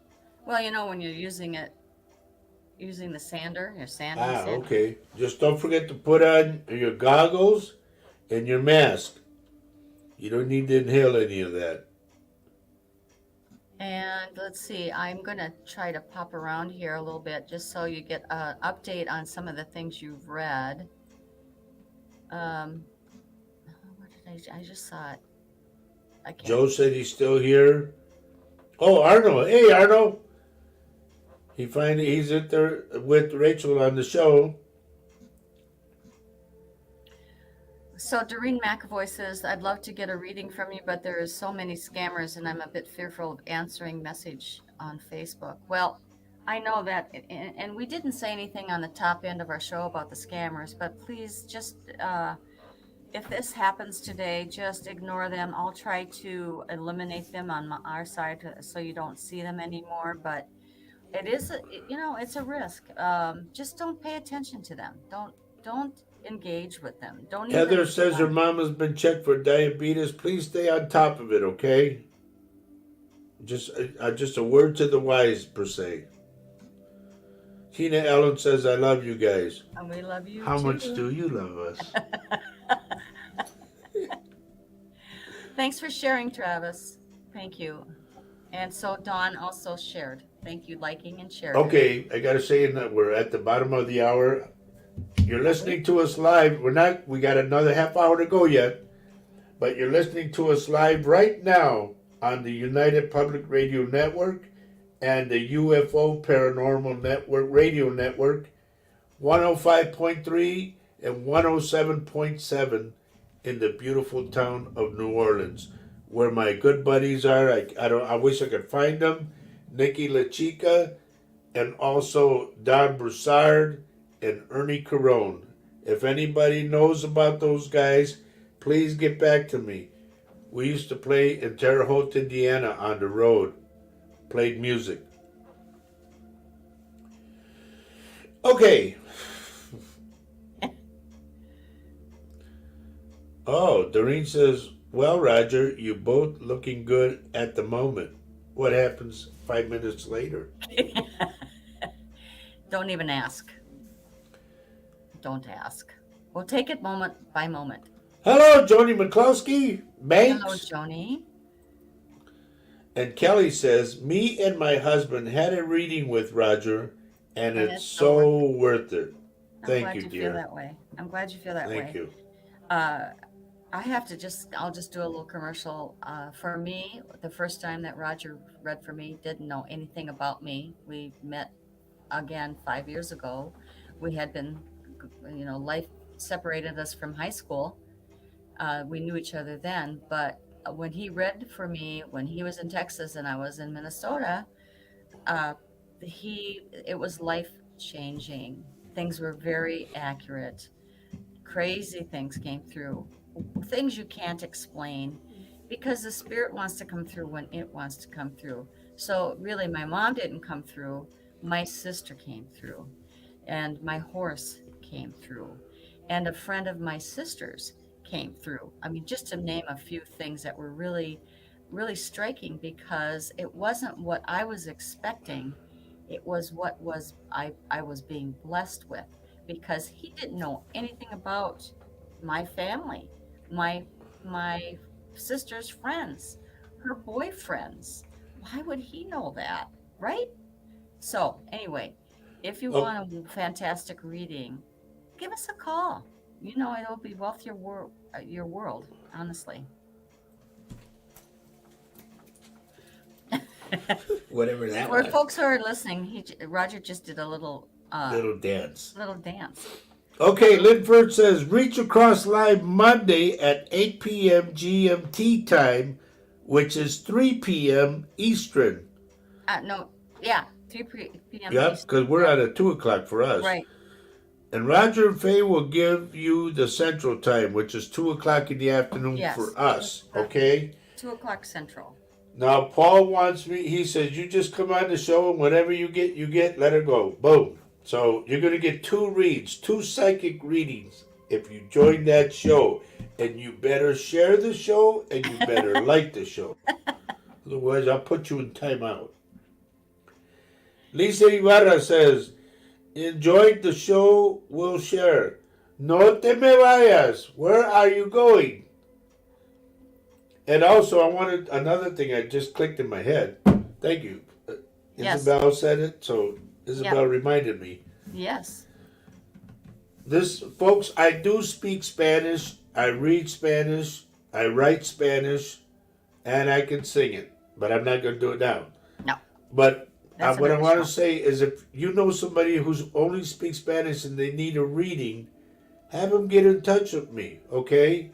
Well, when you're using the sander, you're sanding, Ah, sanding. okay. Just don't forget to put on your goggles and your mask. You don't need to inhale any of that. And let's see, I'm going to try to pop around here a little bit just so you get an update on some of the things you've read. What did I just saw it. I can't. Joe said he's still here. Oh, Arno. Hey, Arno. He's at there with Rachel on the show. So Doreen McAvoy says, I'd love to get a reading from you, but there is so many scammers and I'm a bit fearful of answering message on Facebook. Well, I know that, and we didn't say anything on the top end of our show about the scammers, but please just, if this happens today, just ignore them. I'll try to eliminate them on our side so you don't see them anymore, but it is, it's a risk. Just don't pay attention to them. Don't engage with them. Don't Heather even says her mama's been checked for diabetes. Please stay on top of it, okay? Just a word to the wise, per se. Tina Ellen says, I love you guys. And we love you How too. much do you love us? Thanks for sharing, Travis. Thank you. And so Dawn also shared. Thank you, liking and sharing. Okay, I gotta say that we're at the bottom of the hour. You're listening to us live. We got another half hour to go yet, but you're listening to us live right now on the United Public Radio Network and the UFO Paranormal Network Radio Network, 105.3 and 107.7 in the beautiful town of New Orleans, where my good buddies are. I wish I could find them. Nikki La Chica, and also Don Broussard and Ernie Carone. If anybody knows about those guys, please get back to me. We used to play in Terre Haute, Indiana on the road. Played music. Okay. Oh, Doreen says, well, Roger, you both looking good at the moment. What happens 5 minutes later? Don't even ask. Don't ask. We'll take it moment by moment. Hello, Joni McCloskey. Banks. Hello, Joni. And Kelly says, me and my husband had a reading with Roger, and it's so worth it. Thank you, dear. Feel that way. I'm glad you feel that way. Thank you. I'll just do a little commercial. For me, the first time that Roger read for me, didn't know anything about me. We met again 5 years ago. We had been, life separated us from high school. We knew each other then, but when he read for me, when he was in Texas and I was in Minnesota, it was life changing. Things were very accurate. Crazy things came through. Things you can't explain because the spirit wants to come through when it wants to come through. So really, my mom didn't come through. My sister came through, and my horse came through, and a friend of my sister's came through. I mean, just to name a few things that were really, really striking because it wasn't what I was expecting. It was what I was being blessed with because he didn't know anything about my family, my sister's friends, her boyfriends. Why would he know that, right? So anyway, if you want a fantastic reading, give us a call. It'll be worth your world, honestly. Whatever that For was. folks who are listening, Roger just did a little dance. Little dance. Okay, Linford says, Reach Across Live Monday at 8 p.m. GMT time, which is 3 p.m. Eastern. 3 p.m. Yep, because we're at 2 o'clock for us. Right. And Roger and Faye will give you the Central Time, which is 2 o'clock in the afternoon for us, okay? 2 o'clock Central. Now, Paul wants me, he says, you just come on the show and whatever you get, let her go. Boom. So you're going to get 2 reads, 2 psychic readings if you join that show. And you better share the show and you better like the show. Otherwise, I'll put you in timeout. Lisa Ibarra says, enjoyed the show, we'll share. No te me vayas. Where are you going? And also, I wanted another thing I just clicked in my head. Thank you. Yes. Isabel said it, so Isabel reminded me. Yes. Folks, I do speak Spanish. I read Spanish. I write Spanish. And I can sing it. But I'm not going to do it now. No. But what I want to say is if you know somebody who only speaks Spanish and they need a reading, have them get in touch with me, okay?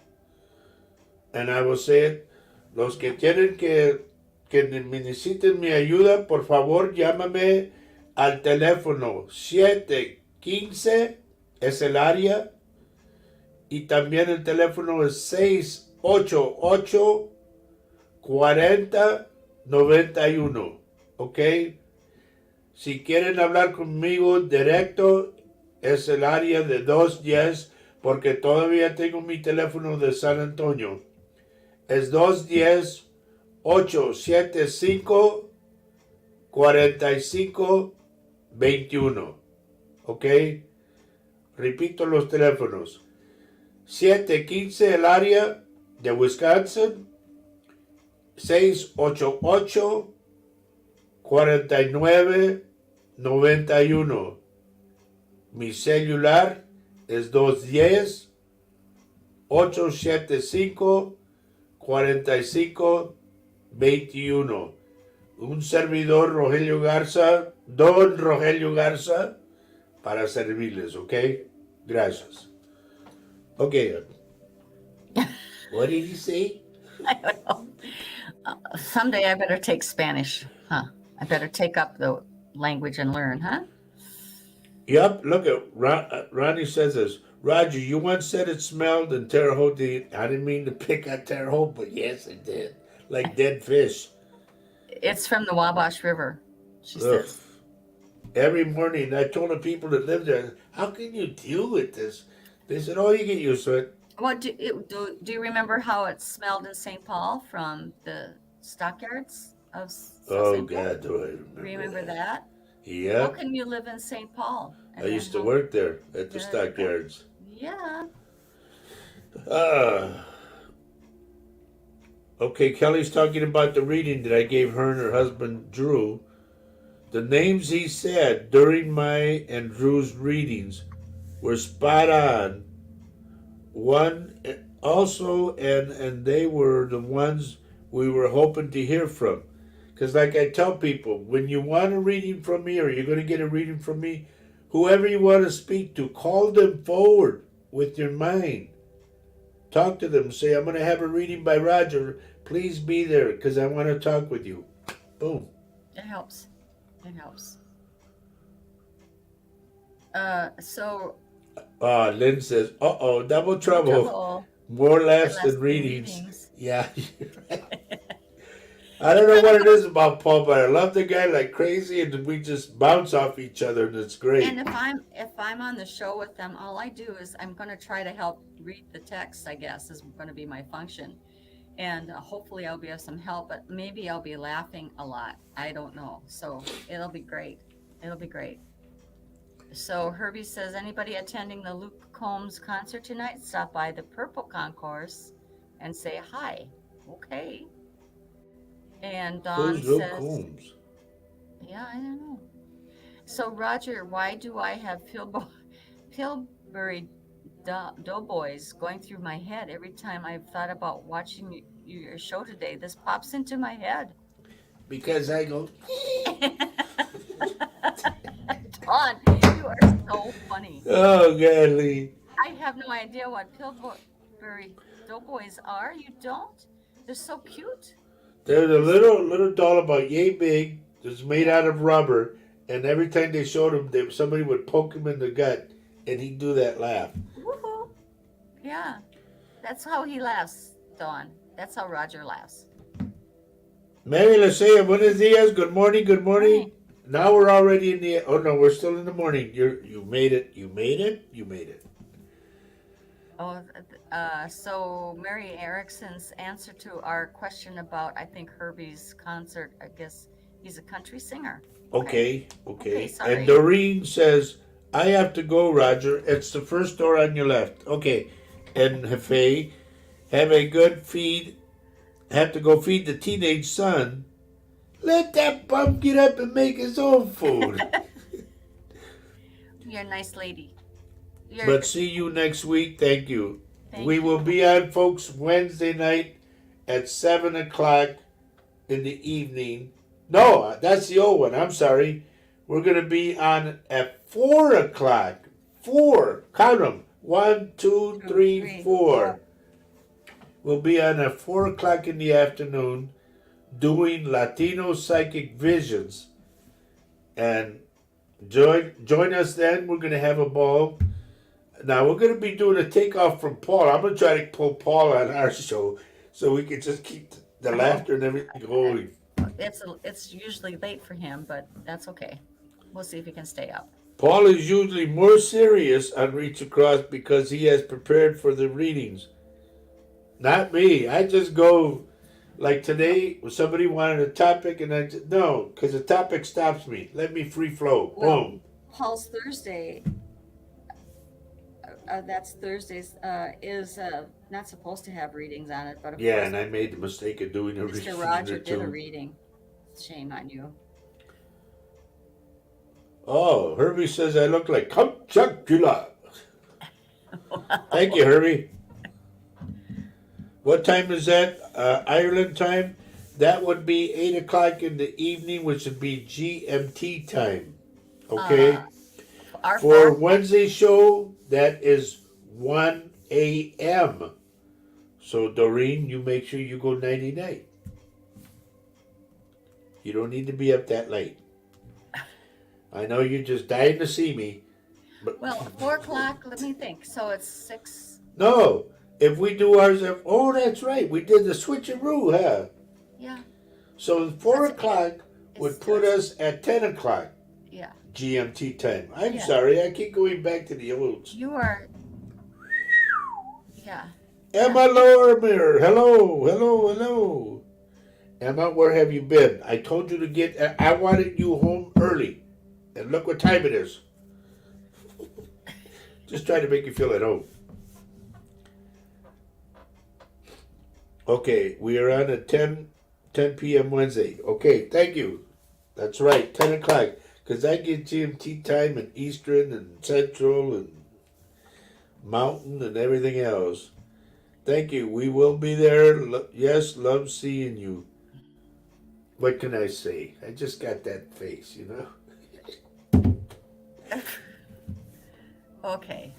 And I will say it. Los que tienen que me necesiten mi ayuda, por favor, llámame al teléfono 715, es el área, y también el teléfono es 688 4091, ¿ok? Si quieren hablar conmigo directo, es el área de 210, porque todavía tengo mi teléfono de San Antonio. Es 210-875-4521. ¿Ok? Repito los teléfonos. 715 el área de Wisconsin. 688-4991. Mi celular es 210-875-4521. Un servidor, Rogelio Garza, Don Rogelio Garza, para servirles, ¿ok? Gracias. Okay. What did he say? I don't know. Someday I better take Spanish, huh? I better take up the language and learn, huh? Yep, look at Ronnie says this. Roger, you once said it smelled in Terre Haute. I didn't mean to pick on Terre Haute, but yes, it did. Like dead fish. It's from the Wabash River, she Ugh. says. Every morning, I told the people that live there, how can you deal with this? They said, oh, you get used to it. What do you remember how it smelled in St. Paul from the stockyards of Oh, St. Paul? God, do I Remember that? How Yeah, can you live in St. Paul? I used to work there at the Yeah. stockyards. Yeah. Okay, Kelly's talking about the reading that I gave her and her husband, Drew. The names he said during my and Drew's readings were spot on. One also, and they were the ones we were hoping to hear from. Because like I tell people, when you want a reading from me or you're going to get a reading from me, whoever you want to speak to, call them forward with your mind. Talk to them. Say, I'm going to have a reading by Roger. Please be there because I want to talk with you. Boom. It helps. It helps. So Lynn says, uh-oh, double trouble. trouble. More laughs Less than than readings. Yeah. I don't know what it is about Paul, but I love the guy like crazy, and we just bounce off each other, and it's great. And if I'm on the show with them, all I do is I'm going to try to help read the text. I guess is going to be my function, and hopefully I'll be of some help. But maybe I'll be laughing a lot. I don't know. So it'll be great. It'll be great. So Herbie says, anybody attending the Luke Combs concert tonight, stop by the Purple Concourse and say hi. Okay. And Dawn Who's Luke says, Combs? yeah, I don't know. So Roger, why do I have Pillsbury Doughboys going through my head every time I've thought about watching your show today? This pops into my head. Because I go, Dawn, you are so funny. oh, godly. I have no idea what Pillsbury Doughboys are. You don't? They're so cute. There's a little doll about yay big that's made out of rubber, and every time they showed him, somebody would poke him in the gut, and he'd do that laugh. Woohoo. Yeah. That's how he laughs, Dawn. That's how Roger laughs. Mary Lasea, buenos dias. Good morning. Good morning. Now we're already in the. Oh no, we're still in the morning. You made it. You made it. You made it. Oh, so Mary Erickson's answer to our question about, I think, Herbie's concert, I guess he's a country singer. Okay. Okay, sorry. And Doreen says, I have to go, Roger. It's the first door on your left. Okay. And Hefe, have a good feed. Have to go feed the teenage son. Let that bum get up and make his own food. You're a nice lady. But see you next week. Thank you. Thank We you. will be on, folks, Wednesday night at 7 o'clock in the evening. No, that's the old one. I'm sorry. We're going to be on at 4 o'clock. 4. Count them. 1, 2, Two, 3, three, 4. We'll be on at 4 o'clock in the afternoon doing Latino Psychic Visions. And join us then. We're going to have a ball. Now, we're going to be doing a takeoff from Paul. I'm going to try to pull Paul on our show so we can just keep the laughter and everything going. It's usually late for him, but that's okay. We'll see if he can stay up. Paul is usually more serious on Reach Across because he has prepared for the readings. Not me. I just go, like today, somebody wanted a topic, and I just, no, because the topic stops me. Let me free flow. Well, Boom. Paul's Thursday, that's Thursdays, is not supposed to have readings on it, but of Yeah, course, and I made the mistake of doing a reading Mr. or Roger did a two. reading. Shame on you. Oh, Herbie says I look like Count Chocula. Thank you, Herbie. What time is that? Ireland time? That would be 8 o'clock in the evening, which would be GMT time. Okay? Our For fourth, Wednesday show, that is 1 a.m. So, Doreen, you make sure you go nighty-night. You don't need to be up that late. I know you're just dying to see me, but well, 4 o'clock, let me think. So it's 6, no. If we do ours at, oh, that's right. We did the switcheroo, huh? yeah, So 4 That's- o'clock would it's- put us at 10 o'clock yeah. GMT time. I'm Yeah. sorry. I keep going back to the olds. You are, yeah. Emma Lorimer. Hello, hello, hello. Emma, where have you been? I told you to get, I wanted you home early. And look what time it is. Just trying to make you feel at home. Okay, we are on at 10 p.m. Wednesday. Okay, thank you. That's right, 10 o'clock. Because I get GMT time and Eastern and Central and Mountain and everything else. Thank you. We will be there. Yes, love seeing you. What can I say? I just got that face, you know? Okay.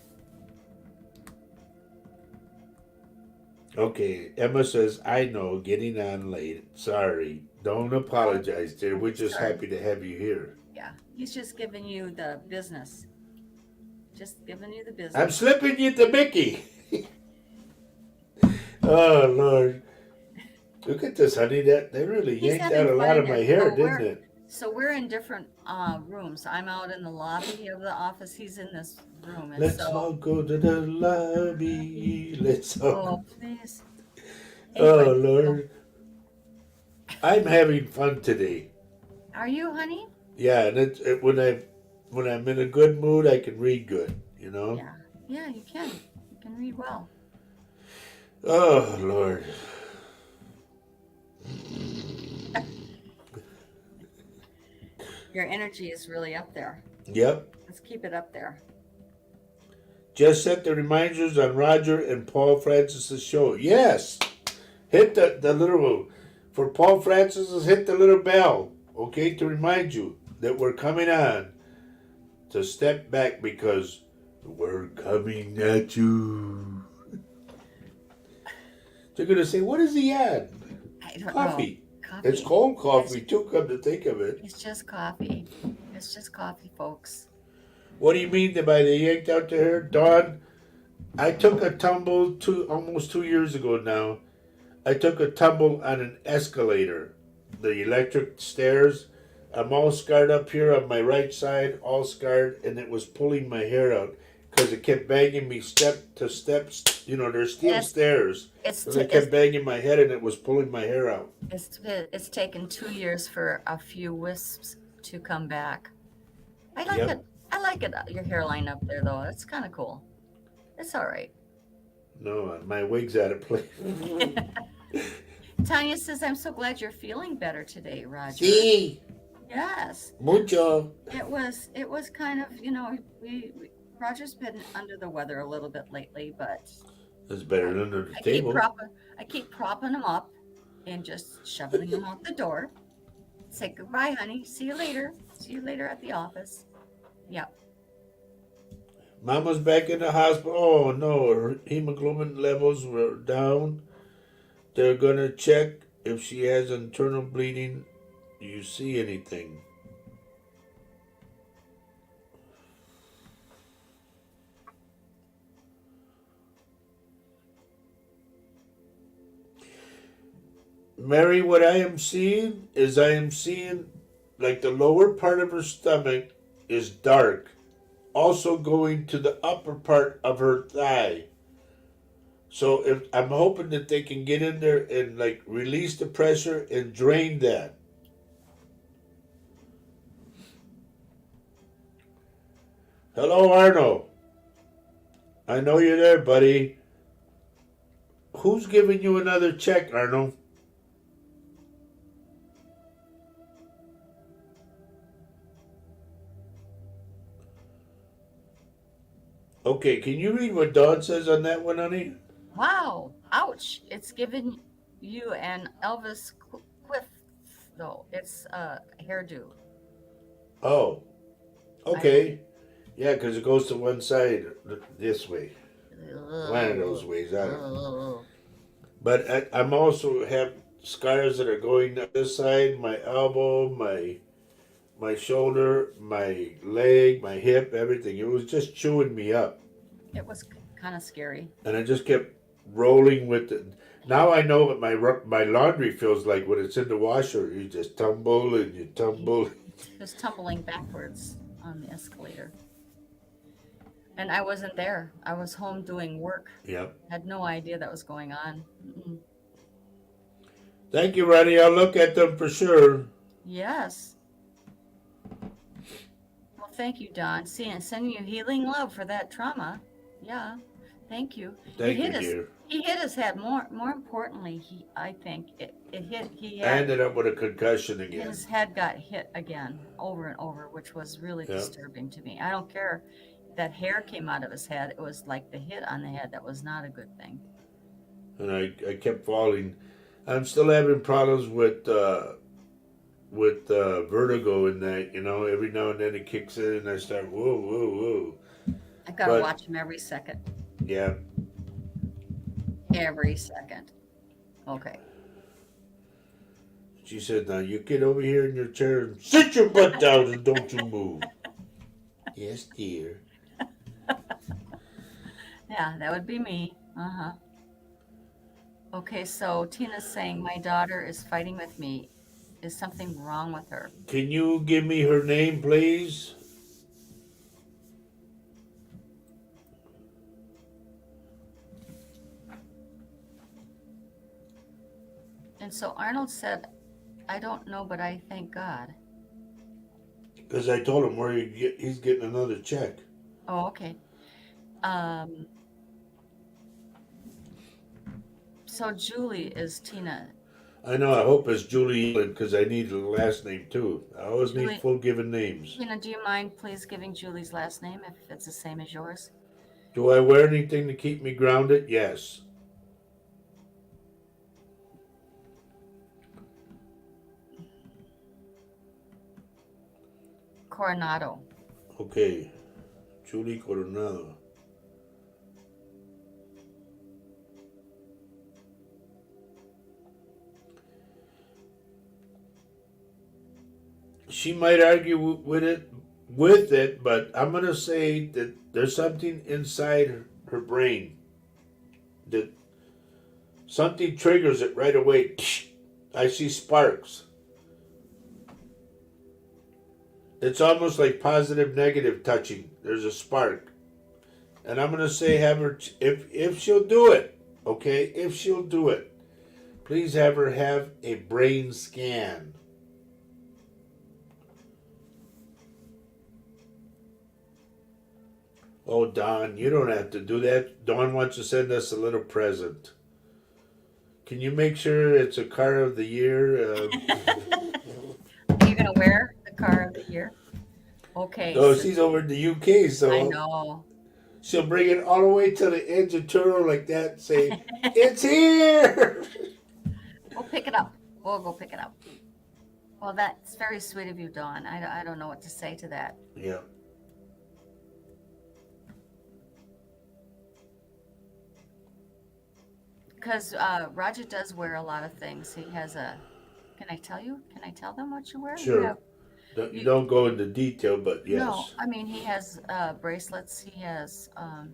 Okay, Emma says, I know, getting on late. Sorry. Don't apologize, dear. We're just Sorry. happy to have you here. Yeah. He's just giving you the business. Just giving you the business. I'm slipping you the Mickey. Oh, Lord. Look at this, honey. They really He's yanked having out a lot fun of there. my hair, So didn't it? So we're in different rooms. I'm out in the lobby of the office. He's in this room, and Let's so all go to the lobby. Let's all. oh please. Oh, Anyway, Lord. I'm having fun today. are you, honey? Yeah, and when I'm in a good mood, I can read good, you know? Yeah. Yeah, you can. You can read well. Oh, Lord. Your energy is really up there. Yep. Let's keep it up there. Just set the reminders on Roger and Paul Francis's show. Yes. Hit the little, for Paul Francis's, hit the little bell, okay, to remind you that we're coming on. To step back because we're coming at you. They're going to say, what is he at? I don't Coffee. know. Coffee. It's cold coffee, too, come to think of it. It's just coffee. It's just coffee, folks. What do you mean by they yanked out the hair? Dawn, I took a tumble almost 2 years ago now. I took a tumble on an escalator, the electric stairs. I'm all scarred up here on my right side, all scarred, and it was pulling my hair out because it kept banging me step to steps. You know, there's steel Yes. stairs. It's So it kept banging my head and it was pulling my hair out. it's taken 2 years for a few wisps to come back. I like Yep. it. I like it. Your hairline up there, though. It's kind of cool. It's all right. No, my wig's out of place. Tanya says, "I'm so glad you're feeling better today, Roger." Sí, Yes, mucho. it was kind of, we Roger's been under the weather a little bit lately, but It's better than under the I keep table. I keep propping him up and just shoving him out the door. Say goodbye, honey. See you later. See you later at the office. Yep. Mama's back in the hospital. Oh no, her hemoglobin levels were down. They're gonna check if she has internal bleeding. Do you see anything? Mary, what I am seeing like the lower part of her stomach is dark, also going to the upper part of her thigh. So if I'm hoping that they can get in there and like release the pressure and drain that. Hello, Arno. I know you're there, buddy. Who's giving you another check, Arno? Okay, can you read what Dawn says on that one, honey? Wow. Ouch. It's given you an Elvis quiff, though. It's a hairdo. Oh, I, okay. Yeah, because it goes to one side this way. One of those ugh, ways, I don't know. ugh. But I'm also have scars that are going up this side, my elbow, my shoulder, my leg, my hip, everything. It was just chewing me up. It was kind of scary. And I just kept rolling with it. Now I know what my laundry feels like when it's in the washer. You just tumble and you tumble. Just tumbling backwards on the escalator. And I wasn't there. I was home doing work. Yep. Had no idea that was going on. Mm-mm. Thank you, Ronnie. I'll look at them for sure. Yes. Well, thank you, Don. Sending you healing love for that trauma. Yeah. Thank you. Thank you, dear. He hit his head. More importantly, I think it hit. I ended up with a concussion again. His head got hit again over and over, which was really Yep. disturbing to me. I don't care that hair came out of his head. It was like the hit on the head that was not a good thing. And I kept falling. I'm still having problems with vertigo and that. You know, every now and then it kicks in and I start whoa, whoa, whoa. I've got to But watch him every second. yeah, Every second. Okay. she said, "Now you get over here in your chair and sit your butt down and don't you move." Yes, dear. Yeah, that would be me. Uh-huh. Okay, so Tina's saying my daughter is fighting with me. Is something wrong with her? Can you give me her name, please? And so Arnold said, I don't know, but I thank God. Because I told him where he's getting another check. Oh, okay. Um, so Julie is Tina. I know. I hope it's Julie because I need the last name too. I always need Julie, full given names. Tina, do you mind please giving Julie's last name if it's the same as yours? Do I wear anything to keep me grounded? Yes. Coronado. Okay. Julie Coronado. She might argue with it, but I'm gonna say that there's something inside her brain that something triggers it right away. I see sparks. It's almost like positive negative touching. There's a spark. And I'm gonna say have her if she'll do it, okay? If she'll do it, please have her have a brain scan. Oh, Don, you don't have to do that. Dawn wants to send us a little present. Can you make sure it's a car of the year? Are you going to wear the car of the year? Okay. No, So she's over in the UK, I so know. she'll bring it all the way to the edge of Turo like that and say, "It's here!" We'll pick it up. We'll go pick it up. Well, that's very sweet of you, Dawn. I don't know what to say to that. Yeah. because Roger does wear a lot of things. He has a. Can I tell you? Can I tell them what you wear? You Sure. have You you. don't go into detail, but No, yes. I mean he has bracelets. He has uh,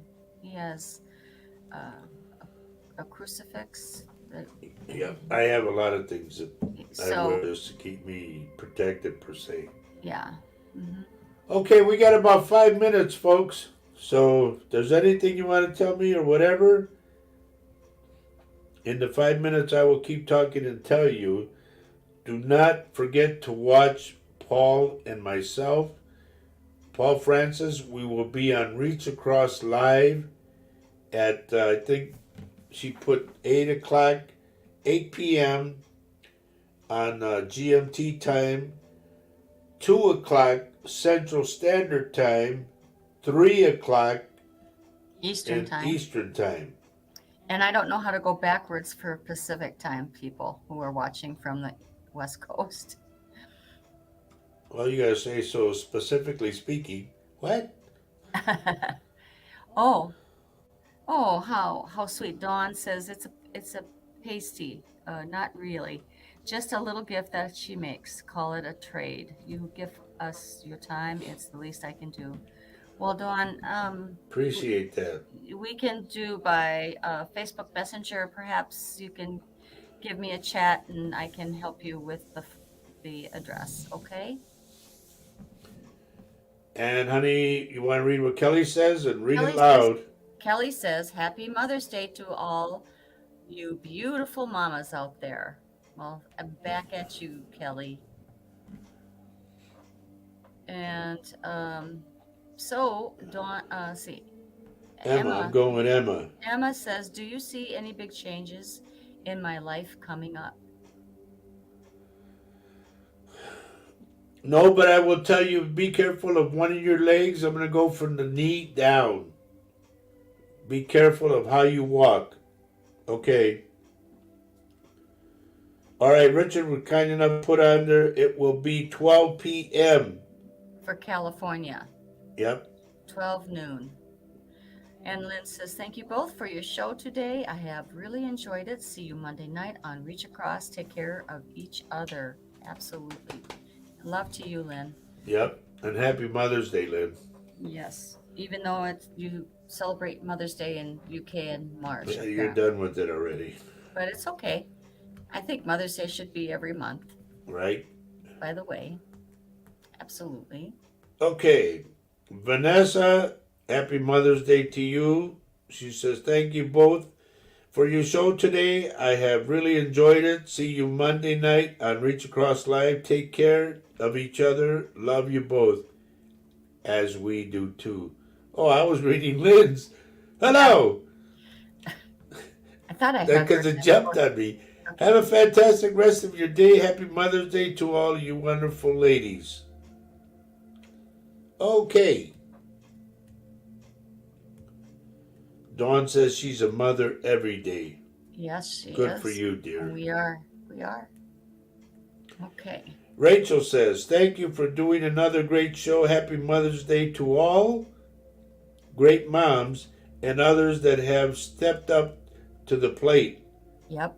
a crucifix. Yeah, I have a lot of things that I wear So just to keep me protected, per se. yeah. Hmm. Okay, we got about 5 minutes, folks. So, if there's anything you want to tell me or whatever, in the 5 minutes I will keep talking and tell you. Do not forget to watch Paul and myself, Paul Francis. We will be on Reach Across Live at, I think she put 8 o'clock, 8 p.m. on GMT time, 2 o'clock Central Standard Time, 3 o'clock Eastern in time. Eastern Time. And I don't know how to go backwards for Pacific time people who are watching from the West Coast. Well, you gotta say so specifically speaking. What? Oh, oh, how sweet. Dawn says it's a pasty. Not really. Just a little gift that she makes. Call it a trade. You give us your time. It's the least I can do. Well, Dawn, Appreciate that. we can do by Facebook Messenger. Perhaps you can give me a chat and I can help you with the address. Okay? And honey, you want to read what Kelly says and read it Kelly says loud. Kelly says Happy Mother's Day to all you beautiful mamas out there. Well, I'm back at you, Kelly. And so Dawn, see, Emma, I'm Emma. going with Emma. Emma says, "Do you see any big changes in my life coming up?" No, but I will tell you, be careful of one of your legs. I'm going to go from the knee down. Be careful of how you walk. Okay. All right, Richard was kind enough to put on there. It will be 12 p.m. For California, Yep. 12 noon. And Lynn says, "Thank you both for your show today. I have really enjoyed it. See you Monday night on Reach Across. Take care of each other." Absolutely. Love to you, Lynn. Yep. And happy Mother's Day, Lynn. Yes. Even though you celebrate Mother's Day in UK in March, Yeah, you're done with it already, but it's okay. I think Mother's Day should be every month, right? by the way. Absolutely. Okay. Vanessa, happy Mother's Day to you. She says, thank you both for your show today. I have really enjoyed it. See you Monday night on Reach Across Live. Take care of each other. Love you both, as we do too. Oh, I was reading Lynn's. Hello. I thought I That heard because her it say jumped hello. on me. Have a fantastic rest of your day. Happy Mother's Day to all you wonderful ladies. Okay. Dawn says she's a mother every day. Yes, she Good is. for you, dear. And we are. We are. Okay. Rachel says, thank you for doing another great show. Happy Mother's Day to all great moms and others that have stepped up to the plate, Yep.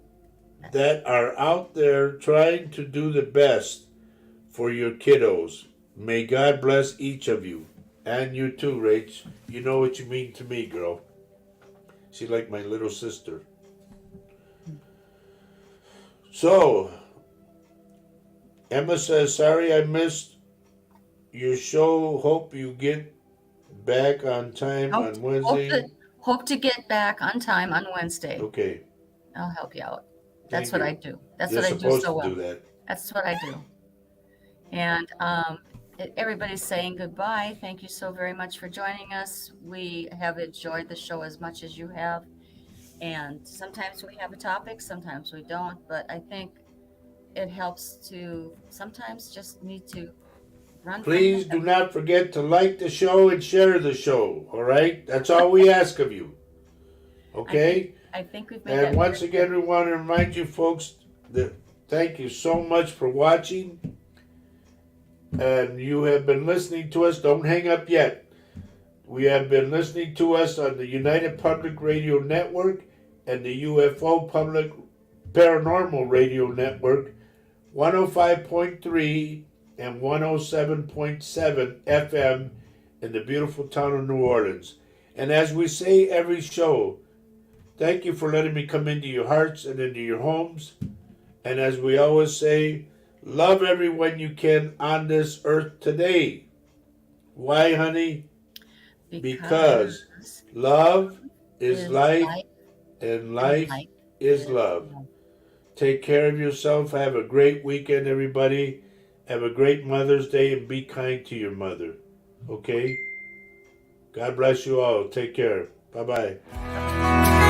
that are out there trying to do the best for your kiddos. May God bless each of you. And you too, Rach. You know what you mean to me, girl. She's like my little sister. So, Emma says, sorry I missed your show. Hope you get back on time Hope, on hope, to, Wednesday. hope to get back on time on Wednesday. Okay, I'll help you out. thank That's what I you. do. That's You're what I do supposed so to well. do that. That's what I do. And everybody's saying goodbye. Thank you so very much for joining us. We have enjoyed the show as much as you have. And sometimes we have a topic, sometimes we don't. But I think it helps to sometimes just need to run from Please it. do not forget to like the show and share the show, all right? That's all we ask of you, okay? I think we've made that And once very again, we want to remind you folks that thank you so much for watching. And you have been listening to us. Don't hang up yet. We have been listening to us on the United Public Radio Network and the UFO Public Paranormal Radio Network, 105.3 and 107.7 FM in the beautiful town of New Orleans. And as we say every show, thank you for letting me come into your hearts and into your homes. And as we always say, love everyone you can on this earth today. Why, honey? Because love is life and life is love. Take care of yourself. Have a great weekend, everybody. Have a great Mother's Day and be kind to your mother. Okay? God bless you all. Take care. Bye-bye.